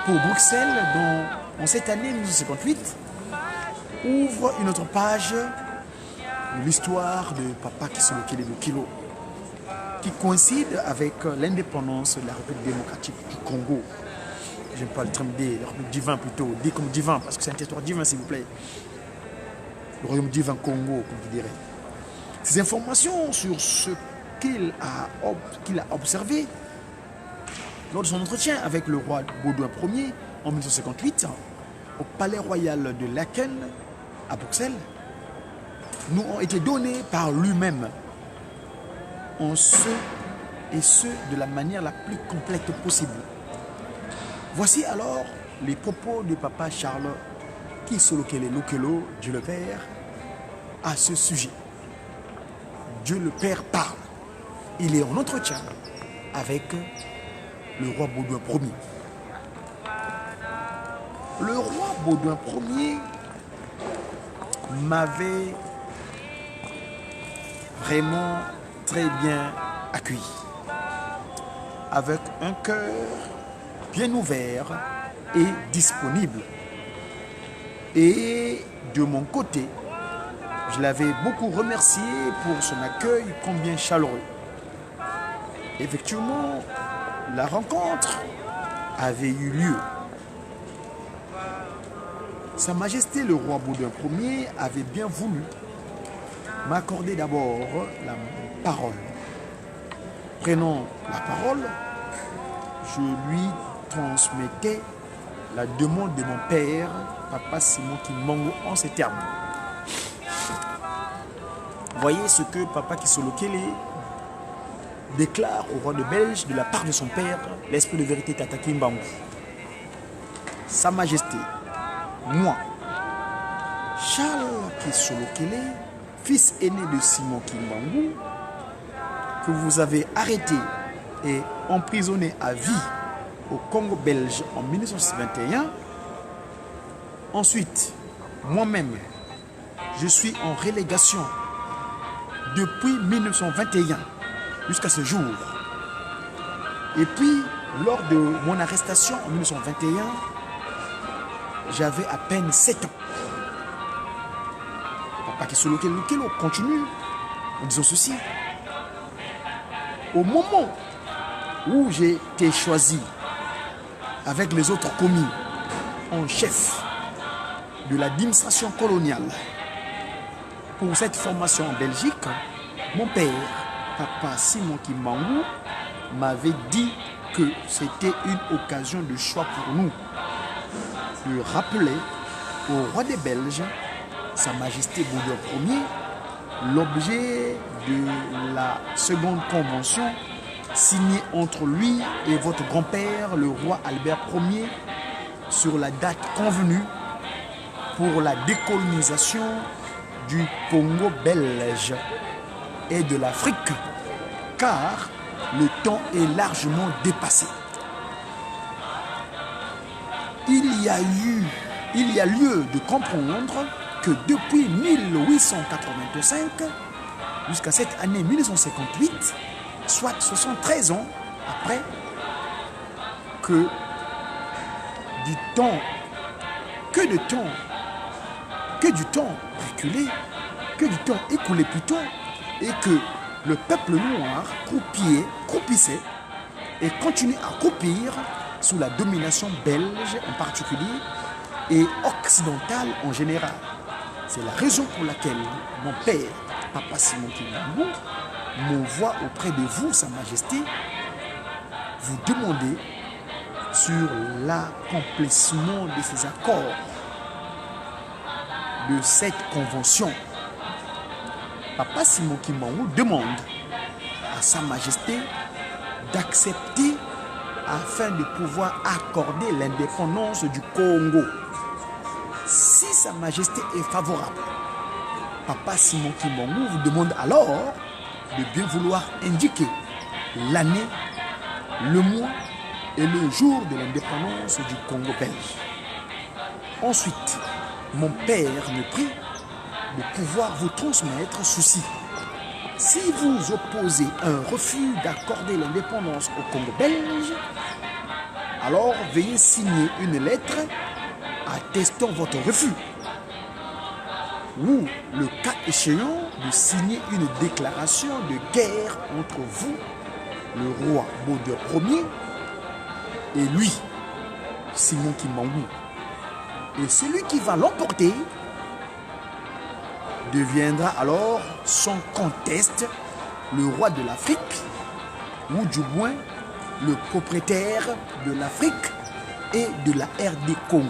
pour Bruxelles en cette année 1958 ouvre une autre page de l'histoire de Papa Kisolokele Kilo, qui coïncide avec l'indépendance de la République démocratique du Congo. Je n'aime pas le terme D, le République divin plutôt, D comme divin, parce que c'est un territoire divin s'il vous plaît. Le royaume divin Congo, comme vous direz. Ces informations sur ce qu'il a observé lors de son entretien avec le roi Baudouin Ier en 1958 au palais royal de Laken à Bruxelles nous ont été donnés par lui-même en ce de la manière la plus complète possible. Voici alors les propos de Papa Charles Kisolokele Lokelo, Dieu le Père, à ce sujet. Dieu le Père parle. Il est en entretien avec le roi Baudouin Ier. Le roi Baudouin Ier m'avait vraiment très bien accueilli, avec un cœur bien ouvert et disponible. Et de mon côté, je l'avais beaucoup remercié pour son accueil combien chaleureux. Effectivement, la rencontre avait eu lieu. Sa Majesté le roi Baudouin Ier avait bien voulu m'accorder d'abord la parole. Prenant la parole, je lui transmettais la demande de mon père, Papa Simon Kimbangu, en ces termes. Voyez ce que Papa Kisolo Kele déclare au roi de Belge de la part de son père, l'esprit de vérité Tata Kimbangu. Sa Majesté, moi, Charles Kisolo Kele, fils aîné de Simon Kimbangu, que vous avez arrêté et emprisonné à vie au Congo belge en 1921. Ensuite, moi-même, je suis en relégation depuis 1921 jusqu'à ce jour. Et puis, lors de mon arrestation en 1921, j'avais à peine 7 ans. Papa Kisolo Kele continue en disant ceci. Au moment où j'ai été choisi avec les autres commis en chef de l'administration coloniale pour cette formation en Belgique, mon père, Papa Simon Kimbangu, m'avait dit que c'était une occasion de choix pour nous de rappeler au roi des Belges, Sa Majesté Baudouin Ier, l'objet de la seconde convention signée entre lui et votre grand-père, le roi Albert Ier, sur la date convenue pour la décolonisation du Congo belge et de l'Afrique, car le temps est largement dépassé. Il y a lieu de comprendre que depuis 1885 jusqu'à cette année 1958, soit 73 ans après, que du temps reculé, que du temps écoulé plutôt, et que le peuple noir croupissait et continue à croupir sous la domination belge en particulier et occidentale en général. C'est la raison pour laquelle mon père, Papa Simon Kimbangu, m'envoie auprès de vous, Sa Majesté, vous demander sur l'accomplissement de ces accords, de cette convention. Papa Simon Kimbangu demande à Sa Majesté d'accepter afin de pouvoir accorder l'indépendance du Congo. Si Sa Majesté est favorable, Papa Simon Kimbangu vous demande alors de bien vouloir indiquer l'année, le mois et le jour de l'indépendance du Congo belge. Ensuite, mon père me prie de pouvoir vous transmettre ceci. Si vous opposez un refus d'accorder l'indépendance au Congo belge, alors veuillez signer une lettre attestant votre refus, ou, le cas échéant, de signer une déclaration de guerre entre vous, le roi Baudouin Ier, et lui, Simon Kimbangu. Et celui qui va l'emporter deviendra alors sans conteste le roi de l'Afrique, ou du moins le propriétaire de l'Afrique et de la RD Congo.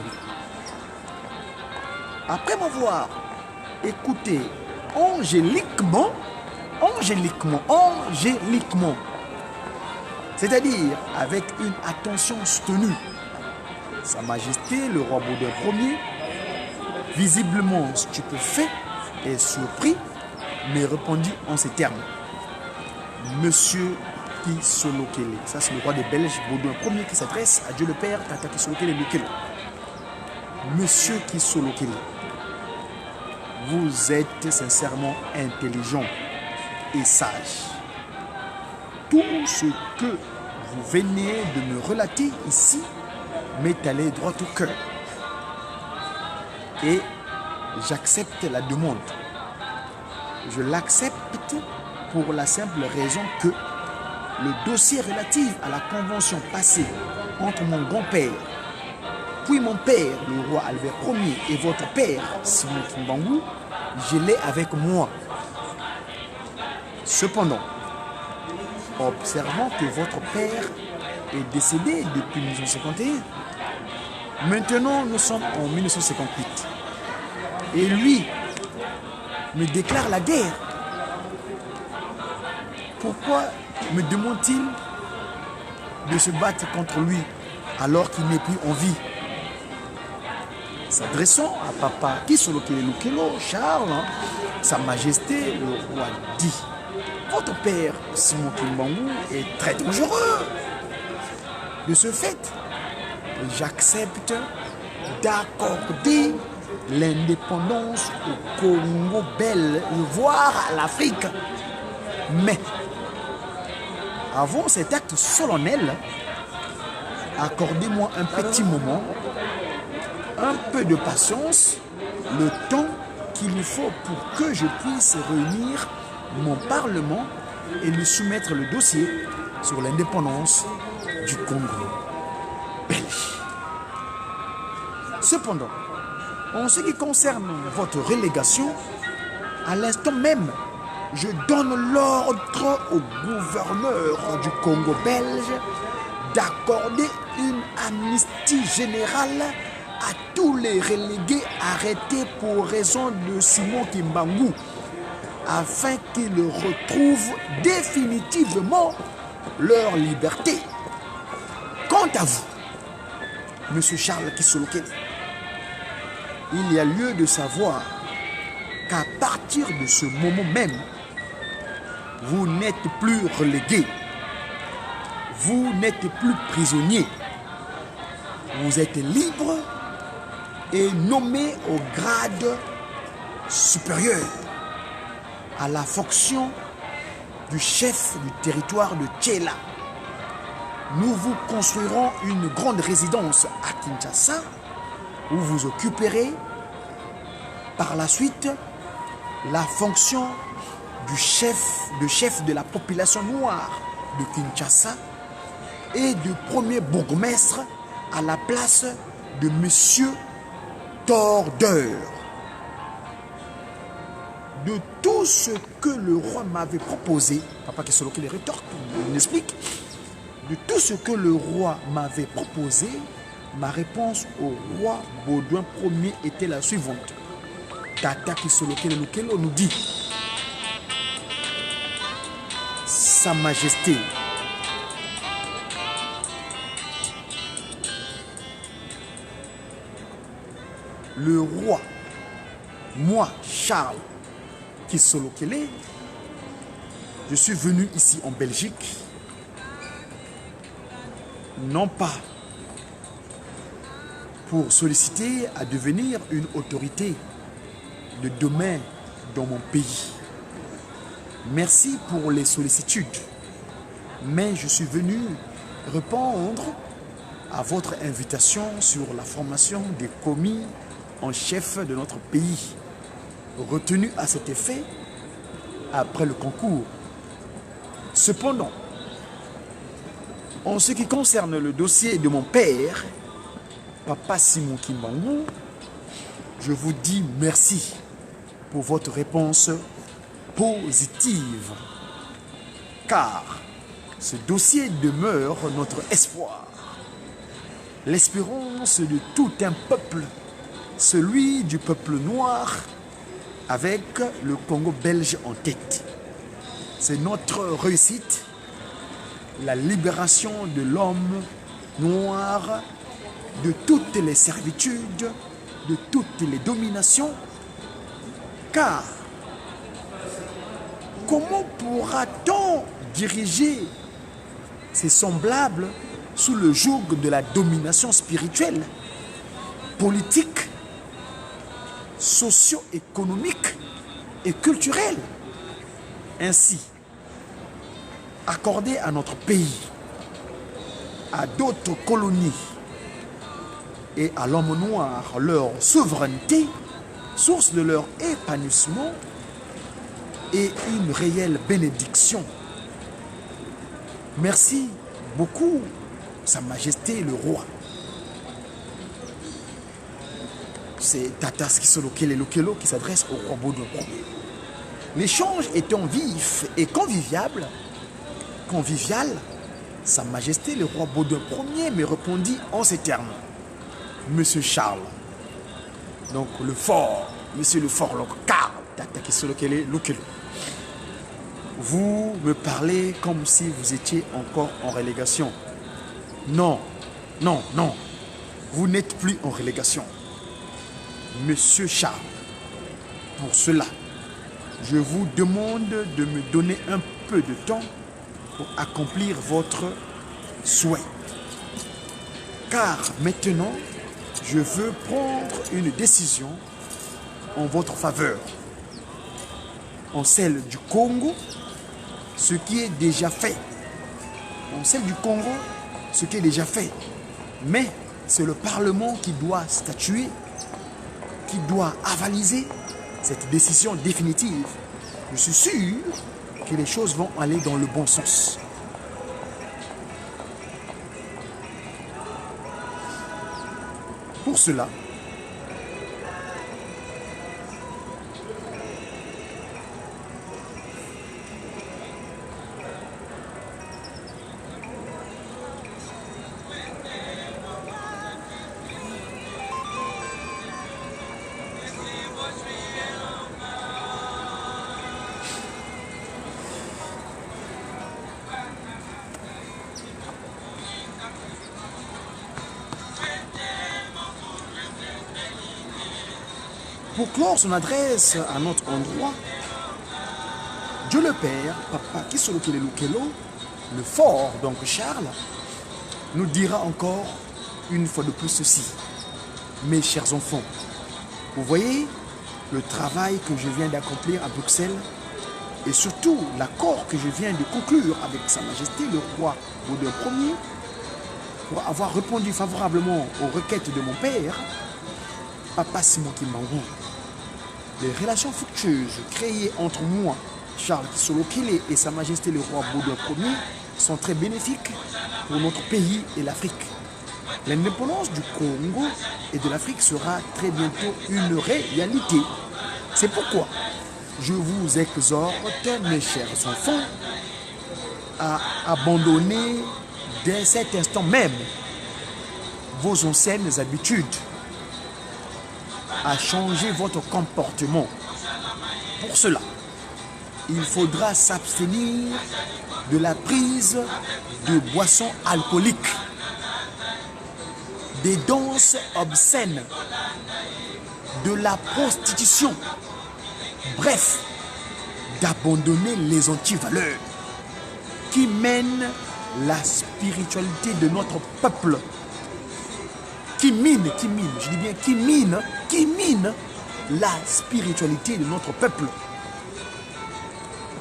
Après m'avoir écouté angéliquement, c'est-à-dire avec une attention soutenue, Sa Majesté le roi Baudouin Ier, visiblement stupéfait et surpris, me répondit en ces termes. Monsieur Kisolo Kele, ça c'est le roi des Belges, Baudouin Ier, qui s'adresse à Dieu le Père, Tata Kisolo Kele Lukele. Monsieur Kisolo Kele, vous êtes sincèrement intelligent et sage. Tout ce que vous venez de me relater ici m'est allé droit au cœur. Et j'accepte la demande. Je l'accepte pour la simple raison que le dossier relatif à la convention passée entre mon grand-père, puis mon père, le roi Albert Ier, et votre père, Simon Kimbangu, je l'ai avec moi. Cependant, observant que votre père est décédé depuis 1951, maintenant nous sommes en 1958, et lui me déclare la guerre. Pourquoi me demande-t-il de se battre contre lui alors qu'il n'est plus en vie? S'adressant à papa Kisolo Kelelukelo, Charles, Sa Majesté le roi dit: votre père Simon Kimbangu est très dangereux. De ce fait, j'accepte d'accorder l'indépendance au Congo belge, voire à l'Afrique. Mais avant cet acte solennel, accordez-moi un petit moment, un peu de patience, le temps qu'il nous faut pour que je puisse réunir mon Parlement et lui soumettre le dossier sur l'indépendance du Congo belge. Cependant, en ce qui concerne votre relégation, à l'instant même, je donne l'ordre au gouverneur du Congo belge d'accorder une amnistie générale à tous les relégués arrêtés pour raison de Simon Kimbangu, afin qu'ils retrouvent définitivement leur liberté. Quant à vous, Monsieur Charles Kisolo Kele, il y a lieu de savoir qu'à partir de ce moment même, vous n'êtes plus relégué, vous n'êtes plus prisonnier, vous êtes libre et nommé au grade supérieur à la fonction du chef du territoire de Tchela. Nous vous construirons une grande résidence à Kinshasa où vous occuperez par la suite la fonction de chef de la population noire de Kinshasa et de premier bourgmestre à la place de Monsieur Tordeur. De tout ce que le roi m'avait proposé, papa Kisolo qui les rétorque, il explique, de tout ce que le roi m'avait proposé, ma réponse au roi Baudouin Ier était la suivante. Tata Kisolo Kelelukelo nous dit: Sa Majesté, le roi, moi, Charles Kisolo Kele, je suis venu ici en Belgique, non pas pour solliciter à devenir une autorité de domaine dans mon pays. Merci pour les sollicitudes, mais je suis venu répondre à votre invitation sur la formation des commis en chef de notre pays, retenu à cet effet après le concours. Cependant, en ce qui concerne le dossier de mon père, papa Simon Kimbangu, je vous dis merci pour votre réponse positive, car ce dossier demeure notre espoir, l'espérance de tout un peuple, celui du peuple noir, avec le Congo belge en tête. C'est notre réussite, la libération de l'homme noir de toutes les servitudes, de toutes les dominations, car comment pourra-t-on diriger ses semblables sous le joug de la domination spirituelle, politique, socio-économique et culturelle? Ainsi, accorder à notre pays, à d'autres colonies et à l'homme noir leur souveraineté, source de leur épanouissement et une réelle bénédiction. Merci beaucoup, Sa Majesté le Roi. C'est Tata Skisolokele Lokelo qui s'adresse au roi Baudouin Ier. L'échange étant vif et convivial, Sa Majesté le roi Baudouin Ier me répondit en ces termes. Monsieur Charles, donc le fort, Monsieur le fort, Karl, Tata Skisolokele Lokelo. Vous me parlez comme si vous étiez encore en relégation. Non, non, non. Vous n'êtes plus en relégation. Monsieur Charles, pour cela, je vous demande de me donner un peu de temps pour accomplir votre souhait. Car maintenant, je veux prendre une décision en votre faveur. En celle du Congo, ce qui est déjà fait. En celle du Congo, ce qui est déjà fait. Mais c'est le Parlement qui doit statuer, qui doit avaliser cette décision définitive. Je suis sûr que les choses vont aller dans le bon sens. Pour cela, pour clore son adresse à notre endroit, Dieu le Père, Papa Kisolokele Lokelo, le fort, donc Charles, nous dira encore une fois de plus ceci. Mes chers enfants, vous voyez le travail que je viens d'accomplir à Bruxelles et surtout l'accord que je viens de conclure avec Sa Majesté le roi Baudouin Ier pour avoir répondu favorablement aux requêtes de mon père, Papa Simon Kimbangu. Les relations fructueuses créées entre moi, Charles Kisolokele et Sa Majesté le roi Baudouin Ier sont très bénéfiques pour notre pays et l'Afrique. L'indépendance du Congo et de l'Afrique sera très bientôt une réalité. C'est pourquoi je vous exhorte, mes chers enfants, à abandonner dès cet instant même vos anciennes habitudes, à changer votre comportement. Pour cela, il faudra s'abstenir de la prise de boissons alcooliques, des danses obscènes, de la prostitution, bref, d'abandonner les antivaleurs qui mènent la spiritualité de notre peuple, qui mine, je dis bien qui mine la spiritualité de notre peuple.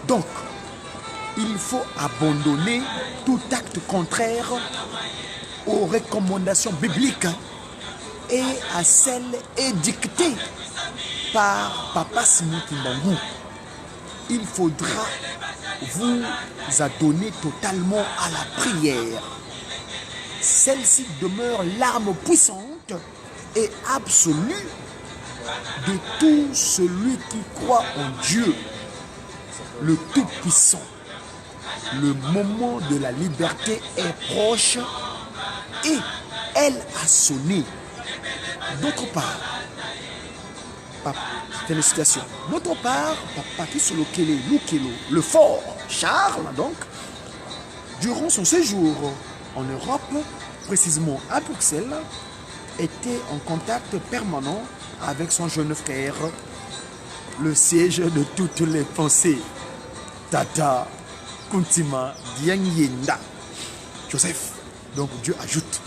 Donc, il faut abandonner tout acte contraire aux recommandations bibliques et à celles édictées par Papa Simon Kimbangu. Il faudra vous adonner totalement à la prière. Celle-ci demeure l'arme puissante et absolue de tout celui qui croit en Dieu, le Tout-Puissant. Le moment de la liberté est proche et elle a sonné. D'autre part, félicitations. D'autre part, Papa Kisolokele Lokelo, le fort Charles, donc, durant son séjour en Europe, précisément à Bruxelles, était en contact permanent avec son jeune frère, le siège de toutes les pensées, Tata Kuntima Dianyenda. Joseph, donc Dieu ajoute.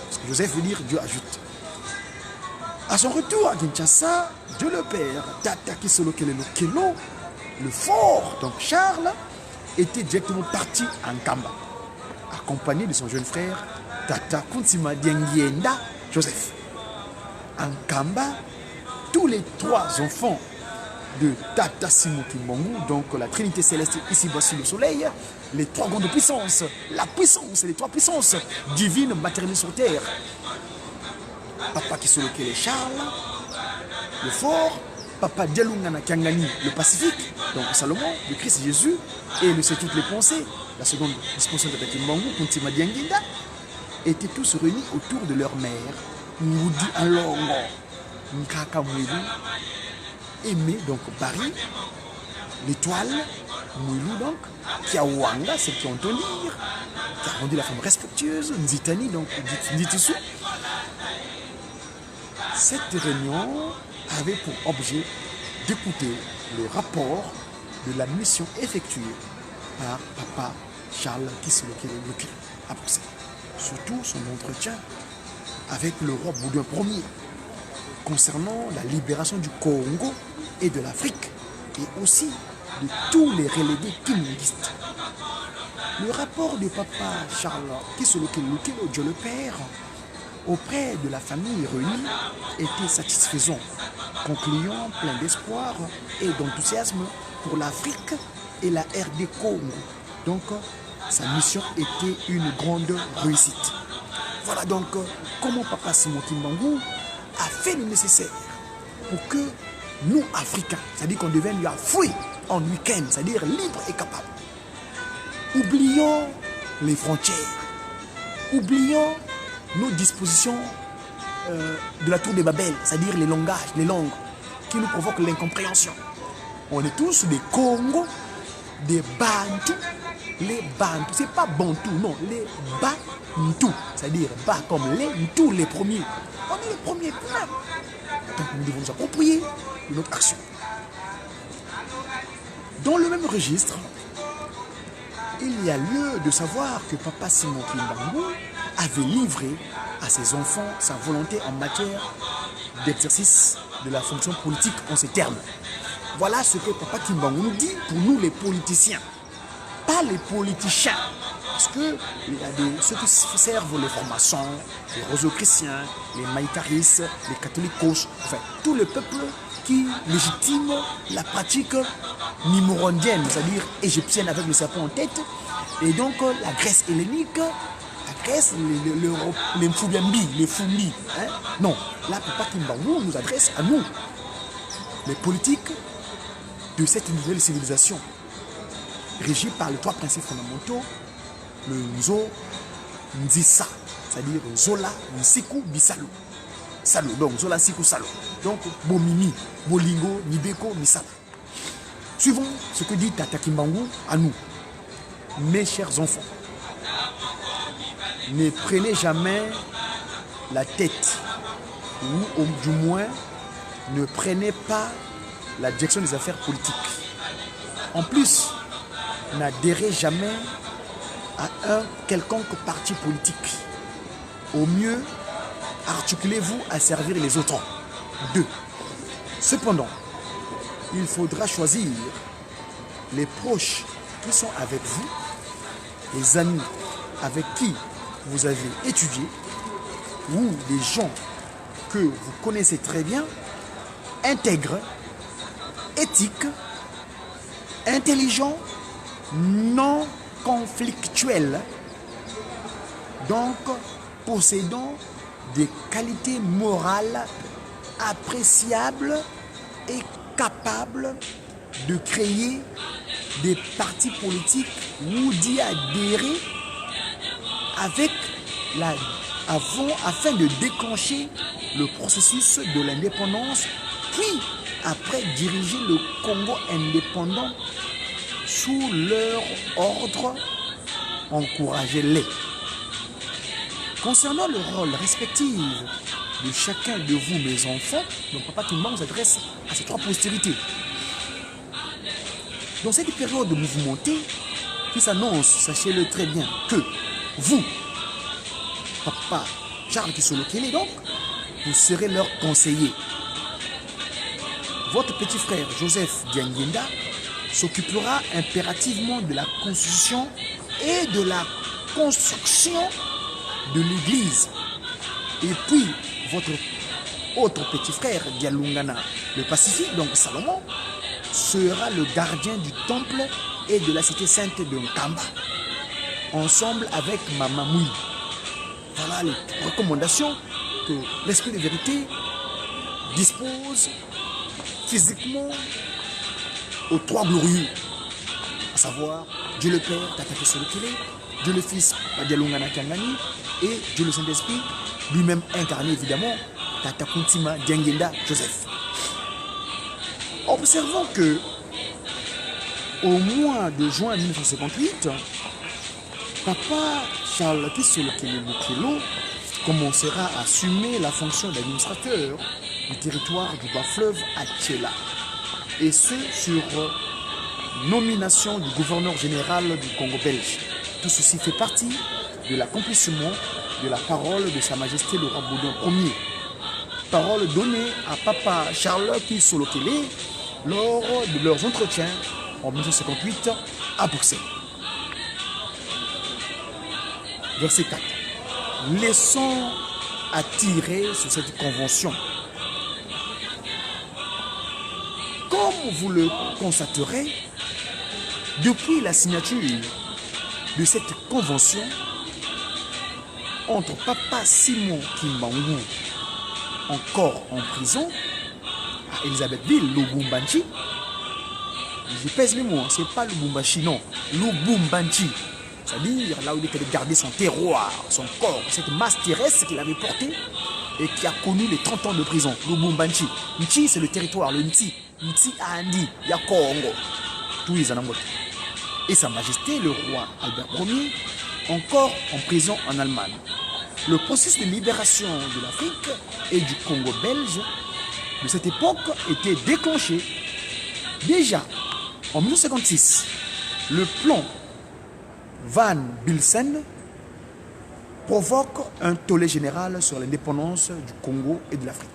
Parce que Joseph veut dire Dieu ajoute. À son retour à Kinshasa, Dieu le Père, Tata Kisolokele Lokelo, le fort, donc Charles, était directement parti en Kamba, accompagné de son jeune frère, Tata Kuntima Dianyenda, Joseph. En Kamba, tous les trois enfants de Tata Simon Kimbangu, donc la Trinité céleste ici voici le soleil, les trois grandes puissances, la puissance, les trois puissances divines matérielles sur terre. Papa Kisolokele Charles, le fort, Papa Dialungana Kiangani, le Pacifique, donc Salomon, le Christ Jésus, et le C'est toutes les pensées, la seconde disposition de Tata Kimbangu, Kuntima Dianginda, étaient tous réunis autour de leur mère, Ngoudi Alongo, Nkaka Mouilou, Aimé, donc Paris, l'étoile, Mouilou donc, Kiawanga, celle qui entend lire, qui a rendu la femme respectueuse, Nzitani, donc Nditusu. Cette réunion avait pour objet d'écouter le rapport de la mission effectuée par Papa Charles Kisolokele à Bruxelles. Surtout son entretien avec le roi Baudouin Ier concernant la libération du Congo et de l'Afrique et aussi de tous les relégués kingistes. Le rapport de Papa Charles Kisolokele Dieu le Père auprès de la famille réunie était satisfaisant, concluant plein d'espoir et d'enthousiasme pour l'Afrique et la RD Congo. Donc, sa mission était une grande réussite. Voilà donc comment Papa Simon Kimbangu a fait le nécessaire pour que nous, Africains, c'est-à-dire qu'on devienne free en week-end, c'est-à-dire libre et capable. Oublions les frontières, oublions nos dispositions de la tour de Babel, c'est-à-dire les langages, les langues qui nous provoquent l'incompréhension. On est tous des Congos, des Bantous, les Bantous, c'est pas Bantou, non, les Bantous, c'est-à-dire bas comme les tous les premiers. On est les premiers pleins. Donc nous devons nous approprier de notre action. Dans le même registre, il y a lieu de savoir que Papa Simon Kimbangu avait livré à ses enfants sa volonté en matière d'exercice de la fonction politique en ces termes. Voilà ce que Papa Kimbangu nous dit pour nous les politiciens, pas les politiciens. Parce que il y a ceux qui servent les francs-maçons, les roseaux-chrétiens, les maïtaristes, les catholiques, enfin tout le peuple qui légitime la pratique nimurondienne, c'est-à-dire égyptienne avec le serpent en tête, et donc la Grèce hellénique, la Grèce, les Mfoubiambi, les Fumbi. Hein? Non, là, Papa Kimbangu nous adresse à nous, les politiques de cette nouvelle civilisation, régie par les trois principes fondamentaux, le Nzo, Nzisa, c'est-à-dire Zola, Nsiku, Bisalo. Salo, donc Zola, Siku, Salo. Donc, Bomimi, Bolingo, Nibeko, Misala. Suivons ce que dit Tata Kimbangu à nous, mes chers enfants. Ne prenez jamais la tête, ou du moins, ne prenez pas la direction des affaires politiques. En plus, n'adhérez jamais à un quelconque parti politique. Au mieux, articulez-vous à servir les autres. 2. Cependant, il faudra choisir les proches qui sont avec vous, les amis avec qui vous avez étudié, ou des gens que vous connaissez très bien, intègres, éthiques, intelligents, non conflictuels, donc possédant des qualités morales appréciables et capables de créer des partis politiques ou d'y adhérer avec afin de déclencher le processus de l'indépendance, puis après diriger le Congo indépendant sous leur ordre, encouragez-les. Concernant le rôle respectif de chacun de vous, mes enfants, donc Papa Kimbangu s'adresse à ces trois postérités. Dans cette période mouvementée qui s'annonce, sachez-le très bien, que vous, Papa Charles Kisolokele, donc, vous serez leur conseiller. Votre petit frère Joseph Dianginda s'occupera impérativement de la constitution et de la construction de l'église. Et puis, votre autre petit frère Dialungana, le Pacifique, donc Salomon, sera le gardien du temple et de la cité sainte de Nkamba, ensemble avec Mama Moui. Voilà les recommandations que l'Esprit de vérité dispose physiquement aux trois glorieux, à savoir Dieu le Père, Tata Kesolokele, Dieu le Fils, Badialungana Kangani, et Dieu le Saint-Esprit, lui-même incarné évidemment, Tata Kuntima Diangenda Joseph. Observons que au mois de juin 1958, Papa Charles Kesolokele Mokelo commencera à assumer la fonction d'administrateur du territoire du bas-fleuve Atchela, et ce sur nomination du gouverneur général du Congo belge. Tout ceci fait partie de l'accomplissement de la parole de Sa Majesté le roi Baudouin Ier. Parole donnée à Papa Charles Kesolokele lors de leurs entretiens en 1958 à Bruxelles. Verset 4. Laissons attirer sur cette convention. Comme vous le constaterez, depuis la signature de cette convention entre Papa Simon Kimbangu, encore en prison, à Elisabethville, Lubumbashi, je pèse les mots, ce n'est pas Lubumbashi, non, Lubumbashi, c'est-à-dire là où il était gardé son terroir, son corps, cette masse terrestre qu'il avait portée et qui a connu les 30 ans de prison, Lubumbashi. Nchi, c'est le territoire, le Nti. Nti Andi, Yakongo, tous les Anangote. Et Sa Majesté, le roi Albert Ier, encore en prison en Allemagne. Le processus de libération de l'Afrique et du Congo belge de cette époque était déclenché déjà en 1956. Le plan Van Bilsen provoque un tollé général sur l'indépendance du Congo et de l'Afrique.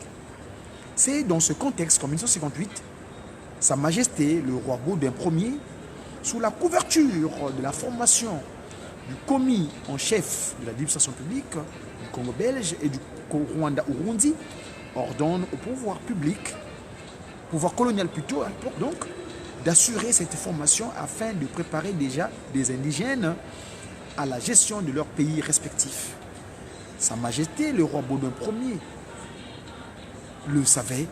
C'est dans ce contexte qu'en 1958, Sa Majesté, le roi Baudouin Ier, sous la couverture de la formation du commis en chef de l'administration publique du Congo belge et du Rwanda-Urundi, ordonne au pouvoir public, pouvoir colonial plutôt à l'époque donc, d'assurer cette formation afin de préparer déjà des indigènes à la gestion de leurs pays respectifs. Sa Majesté, le roi Baudouin Ier, le savait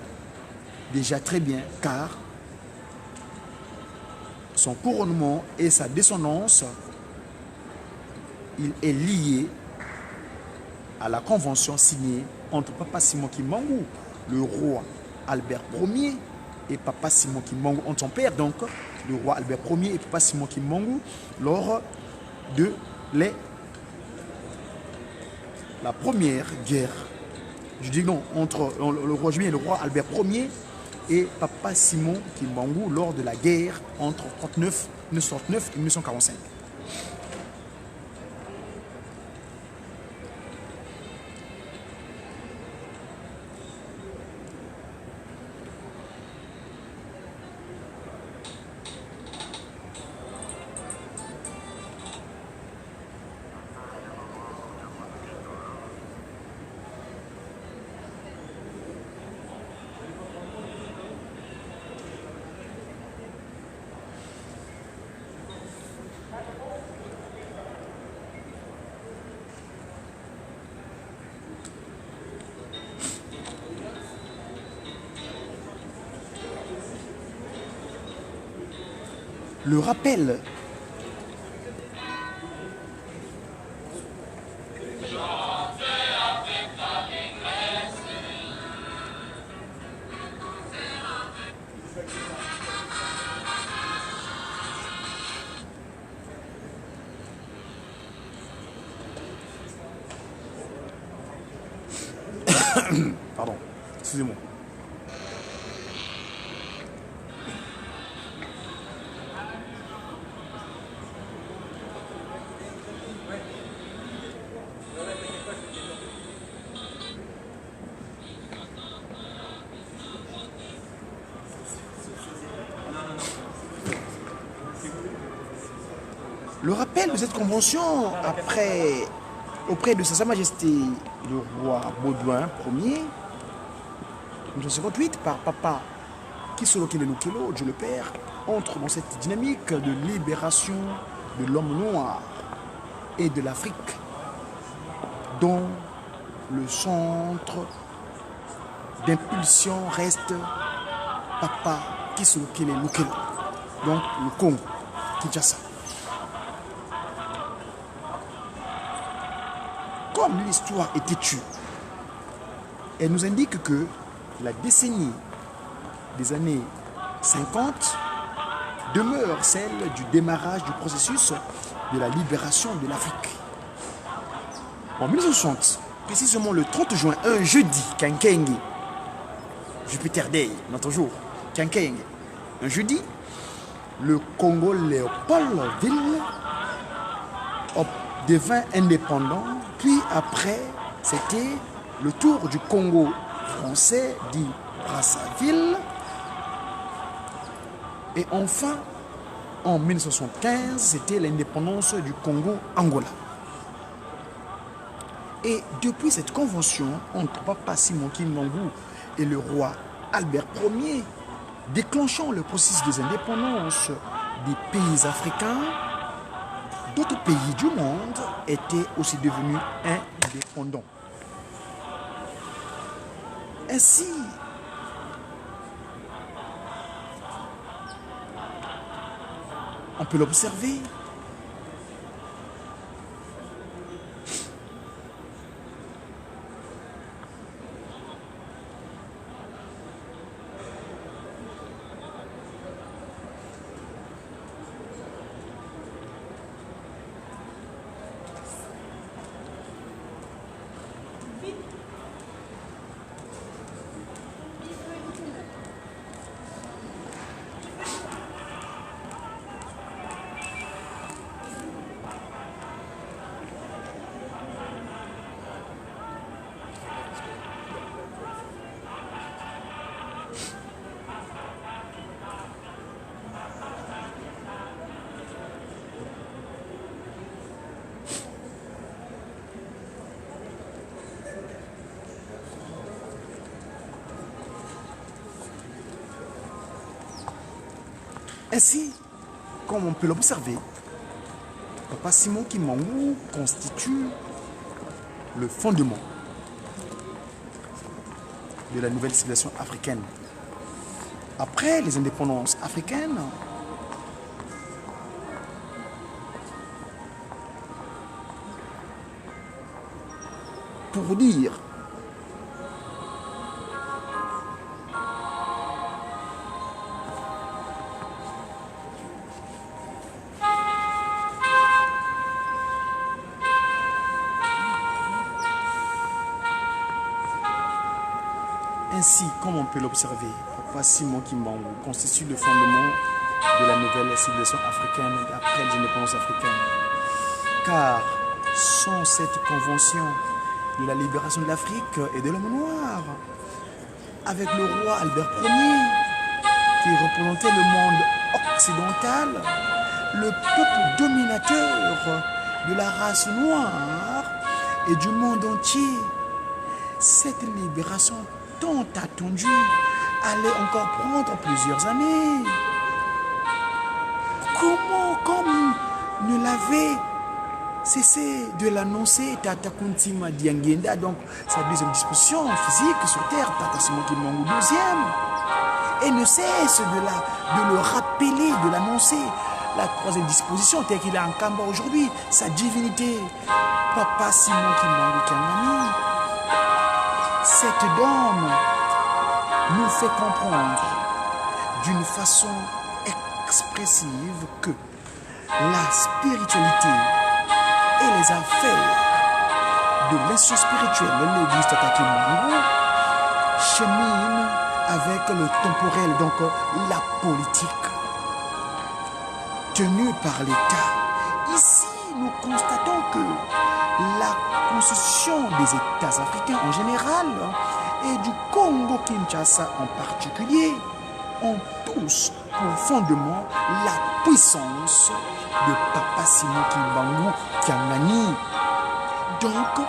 déjà très bien, car son couronnement et sa descendance, il est lié à la convention signée entre Papa Simon Kimbangu, le roi Albert Ier, et Papa Simon Kimbangu, entre son père donc, le roi Albert Ier et Papa Simon Kimbangu, lors de la première guerre, je dis non, entre le roi Juillet et le roi Albert Ier et Papa Simon Kimbangu lors de la guerre entre 1939 et 1945. Le rappel pardon, excusez-moi. Le rappel de cette convention auprès de Sa Majesté le roi Baudouin Ier, en 1958, par Papa Kisolo Kelelo Kelo, Dieu le Père, entre dans cette dynamique de libération de l'homme noir et de l'Afrique, dont le centre d'impulsion reste Papa Kisolo Kelelo Kelo, donc le Congo, Kinshasa. Comme l'histoire est têtue, elle nous indique que la décennie des années 50 demeure celle du démarrage du processus de la libération de l'Afrique. En 1960, précisément le 30 juin, un jeudi, Kankenge, Jupiter Day, notre jour, Kankenge, un jeudi, le Congo Léopoldville devint indépendant, puis après, c'était le tour du Congo français, dit Brazzaville. Et enfin, en 1975, c'était l'indépendance du Congo-Angola. Et depuis cette convention entre Papa Simon Kimbangu et le roi Albert Ier, déclenchant le processus des indépendances des pays africains, d'autres pays du monde étaient aussi devenus indépendants. Ainsi, on peut l'observer. Ainsi, comme on peut l'observer, Papa Simon Kimbangu constitue le fondement de la nouvelle civilisation africaine. Après les indépendances africaines, pour dire ainsi, comme on peut l'observer, Papa Simon Kimbangu constitue le fondement de la nouvelle civilisation africaine après les indépendances africaines. Car sans cette convention de la libération de l'Afrique et de l'homme noir, avec le roi Albert Ier, qui représentait le monde occidental, le peuple dominateur de la race noire et du monde entier, cette libération tant attendue allait encore prendre plusieurs années. Comment, comme ne l'avait cessé de l'annoncer Tata Kuntima Diangenda, donc sa deuxième disposition physique sur terre, Papa Simon Kimbangu deuxième, et ne cesse de le rappeler, de l'annoncer, la troisième disposition, telle qu'il est en Kamba aujourd'hui, sa divinité, Papa Simon Kimbangu Kangani. Cet homme nous fait comprendre d'une façon expressive que la spiritualité et les affaires de l'institution spirituelle de l'église Tata Kimbangu cheminent avec le temporel, donc la politique tenue par l'État. Ici, nous constatons que la constitution des États africains en général et du Congo-Kinshasa en particulier ont tous pour fondement la puissance de Papa Simon Kimbangu Kangani. Donc,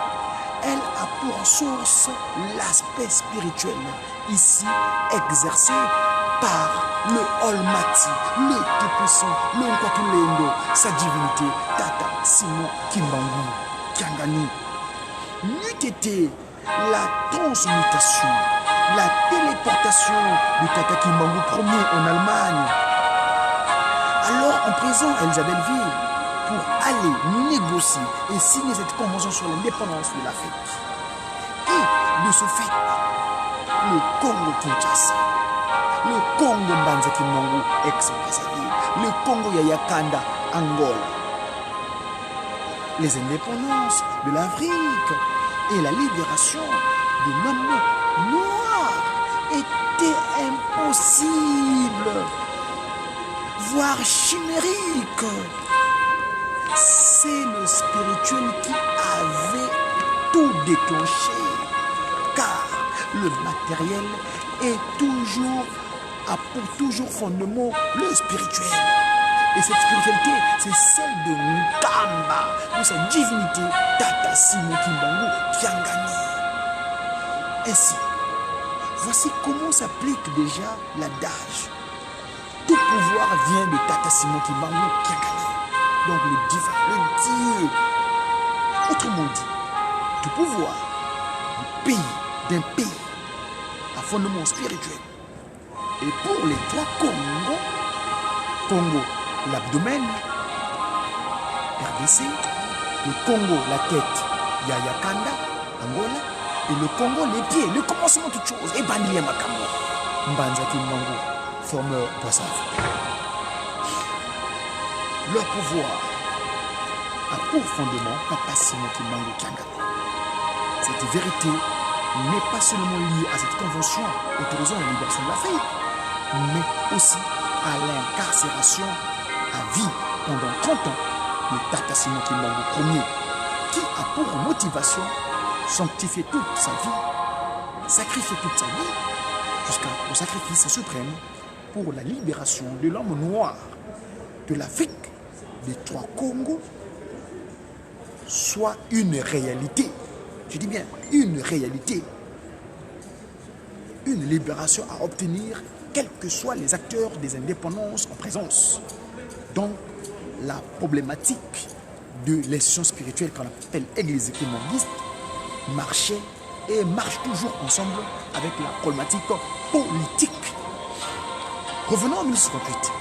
elle a pour source l'aspect spirituel, ici exercé par le Almighty, le Tout-Puissant, le Nkwakulendo, sa divinité, Tata Simon Kimbangu Kiangani. N'eût été la transmutation, la téléportation de Tata Kimbangu Ier en Allemagne, alors en présent à Elisabethville, pour aller négocier et signer cette convention sur l'indépendance de l'Afrique. Et de ce fait, le Congo-Kinshasa, le Congo Mbanza Kimbangu ex-Brazzaville, le Congo Yayakanda Angola, les indépendances de l'Afrique et la libération des hommes noirs étaient impossibles, voire chimériques. C'est le spirituel qui avait tout déclenché, car le matériel est toujours, a pour toujours fondement le spirituel. Et cette spiritualité, c'est celle de Nkamba, de sa divinité, Tata Simon Kimbangu Kiangani. Ainsi, voici comment s'applique déjà l'adage. Tout pouvoir vient de Tata Simon Kimbangu Kiangani. Donc le divin, le Dieu. Autrement dit, tout pouvoir d'un pays à fondement spirituel. Et pour les trois Congo, l'abdomen, RDC, le Congo, la tête, Yayakanda, Angola, et le Congo, les pieds, le commencement de toutes choses, et Bandilia Makambo, Mbanza Kimbangu, formeur Brazzaville. Leur pouvoir a pour fondement Papa Simon Kimbangu Kiangani. Cette vérité n'est pas seulement liée à cette convention autorisant la libération de l'Afrique, mais aussi à l'incarcération à vie pendant 30 ans de Tata Simon Kimbangu Ier, qui a pour motivation sanctifier toute sa vie, sacrifier toute sa vie, jusqu'au sacrifice suprême pour la libération de l'homme noir de l'Afrique, des trois Congos, soit une réalité. Je dis bien une réalité. Une libération à obtenir, quels que soient les acteurs des indépendances en présence. Donc, la problématique de l'institution spirituelle qu'on appelle Église kimbanguiste marchait et marche toujours ensemble avec la problématique politique. Revenons en 1958.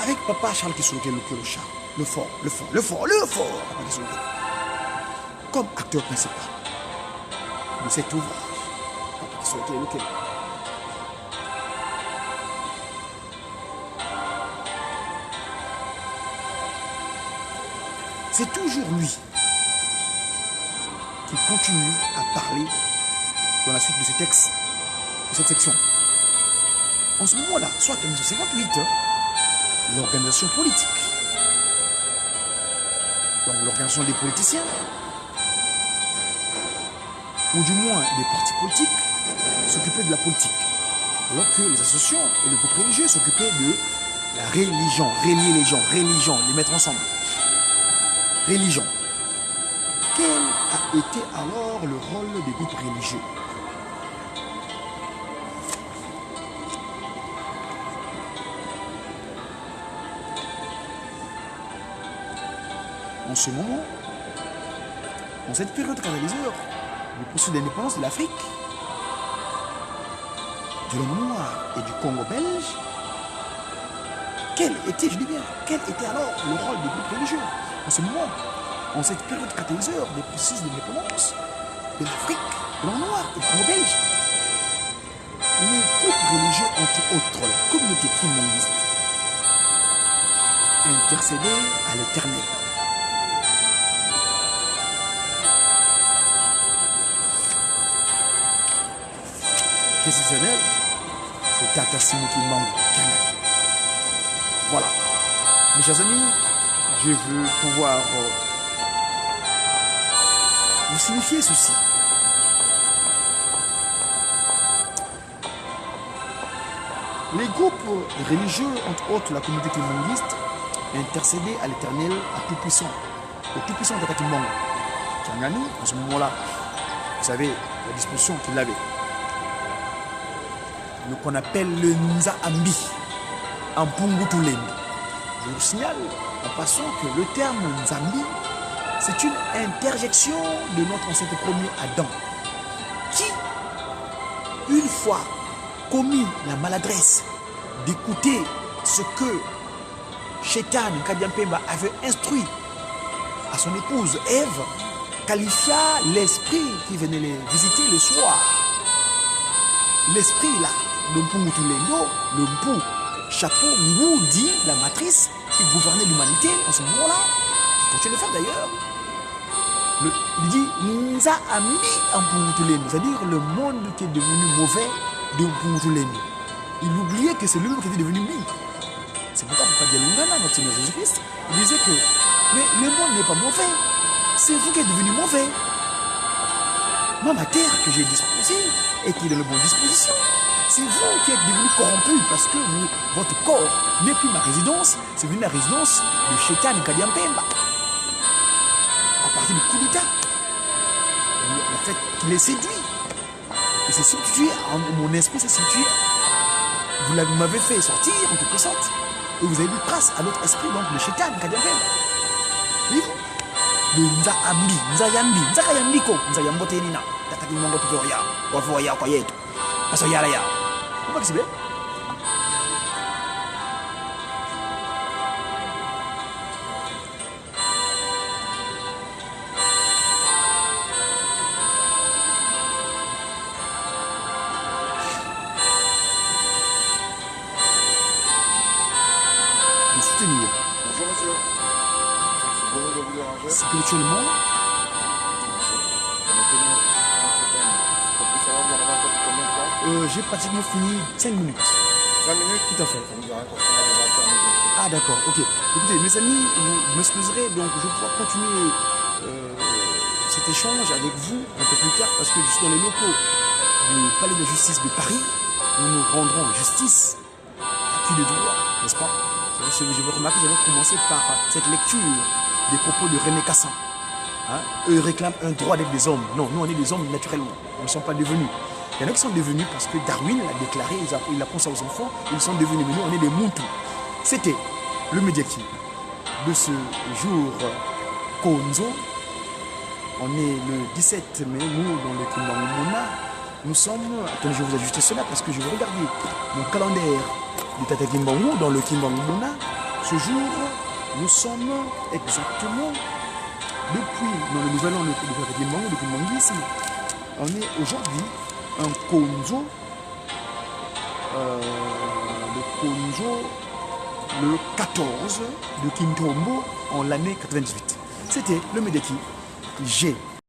Avec Papa Charles Kisoloke le fort, Papa Kisoloke, comme acteur principal de cet ouvrage, Papa Kisoloke. C'est toujours lui qui continue à parler dans la suite de ce texte, de cette section. En ce moment-là, soit en 1958, l'organisation politique, donc l'organisation des politiciens, ou du moins des partis politiques, s'occupaient de la politique, alors que les associations et les groupes religieux s'occupaient de la religion, relier les gens, les mettre ensemble. Religion. Quel a été alors le rôle des groupes religieux? En ce moment, en cette période catalyseur du processus d'indépendance de l'Afrique, de l'homme noir et du Congo belge, quel était, je dis bien, quel était alors le rôle des groupes religieux? En ce moment, en cette période catalyseur des processus d'indépendance de l'Afrique, de l'homme noir et du Congo belge, les groupes religieux, entre autres la communauté kimbanguiste, intercédaient à l'Éternel. Décisionnel, c'est Tata Simon Kimbangu Kiangani. Voilà. Mes chers amis, je veux pouvoir vous signifier ceci. Les groupes religieux, entre autres la communauté kimbanguiste, intercédaient à l'Éternel, à Tout-Puissant, au Tout-Puissant Tata Kimbangu Kiangani, à ce moment-là, vous savez la disposition qu'il avait. qu'on appelle le Nzaambi, en Pungutuleni. Je vous signale en passant que le terme Nzambi, c'est une interjection de notre ancêtre premier Adam, qui, une fois commis la maladresse d'écouter ce que Shaitan Kadiampemba avait instruit à son épouse Ève, qualifia l'esprit qui venait les visiter le soir. L'esprit là, le Mpungutulendo, le Mpu, chapeau Mbu dit la matrice qui gouvernait l'humanité en ce moment-là, qui continue de le faire d'ailleurs. Il dit Nza Ami en Mpungutulendo, c'est-à-dire le monde qui est devenu mauvais de Mpungutulendo. Il oubliait que c'est lui-même qui était devenu mi. C'est pourquoi Papa Dialungana, notre Seigneur Jésus-Christ, il disait que mais le monde n'est pas mauvais, c'est vous qui êtes devenu mauvais. Moi, ma terre que j'ai disposée et qui est dans de bonnes dispositions, c'est vous qui êtes devenu corrompu parce que votre corps n'est plus ma résidence, c'est devenu la résidence de Shaitan Kadiampemba. À partir du coup d'État, le fait qu'il est séduit, il s'est substitué, mon esprit s'est substitué. Vous m'avez fait sortir en quelque sorte, et vous avez mis grâce à notre esprit, donc le Shaitan Kadiampemba. Le Nzaambi, Nzayambi, Nzakayambi ko, Nzayambote nina, Tataki Mongo Tuvoya, Wavoya Koyeto, Pasoyala ya. Comment c'est bien? De soutenir. Bonjour monsieur. Bonjour de vous déranger. Spirituellement, j'ai pratiquement fini 5 minutes. 5 minutes. Tout à fait. Ça nous arrête parce qu'on a déjà terminé. Ah d'accord, ok. Écoutez, mes amis, vous m'excuserez, donc je vais pouvoir continuer cet échange avec vous un peu plus tard parce que je suis dans les locaux du Palais de Justice de Paris. Nous rendrons justice à qui de droit, n'est-ce pas? Je vais remarquer, j'avais commencé par cette lecture des propos de René Cassin. Hein? Eux réclament un droit d'être des hommes. Non, nous on est des hommes naturellement. Nous ne sommes pas devenus. Il y en a qui sont devenus parce que Darwin l'a déclaré, il a pensé aux enfants, ils sont devenus. Mais nous on est des Muntu. C'était le Mediaki de ce jour Konzo. On est le 17 mai, nous dans le Kimbangumuna. Nous sommes, attendez, je vais vous ajuster cela parce que je vais regarder mon calendrier du Tata Kimbangu dans le Kimbangumuna. Ce jour, nous sommes exactement depuis, dans le nouvel an de Tata Kimbangu, de Kimbangu ici. On est aujourd'hui un Konzo, le Konzo, le 14 de Kintombo en l'année 98. C'était le Medeki G.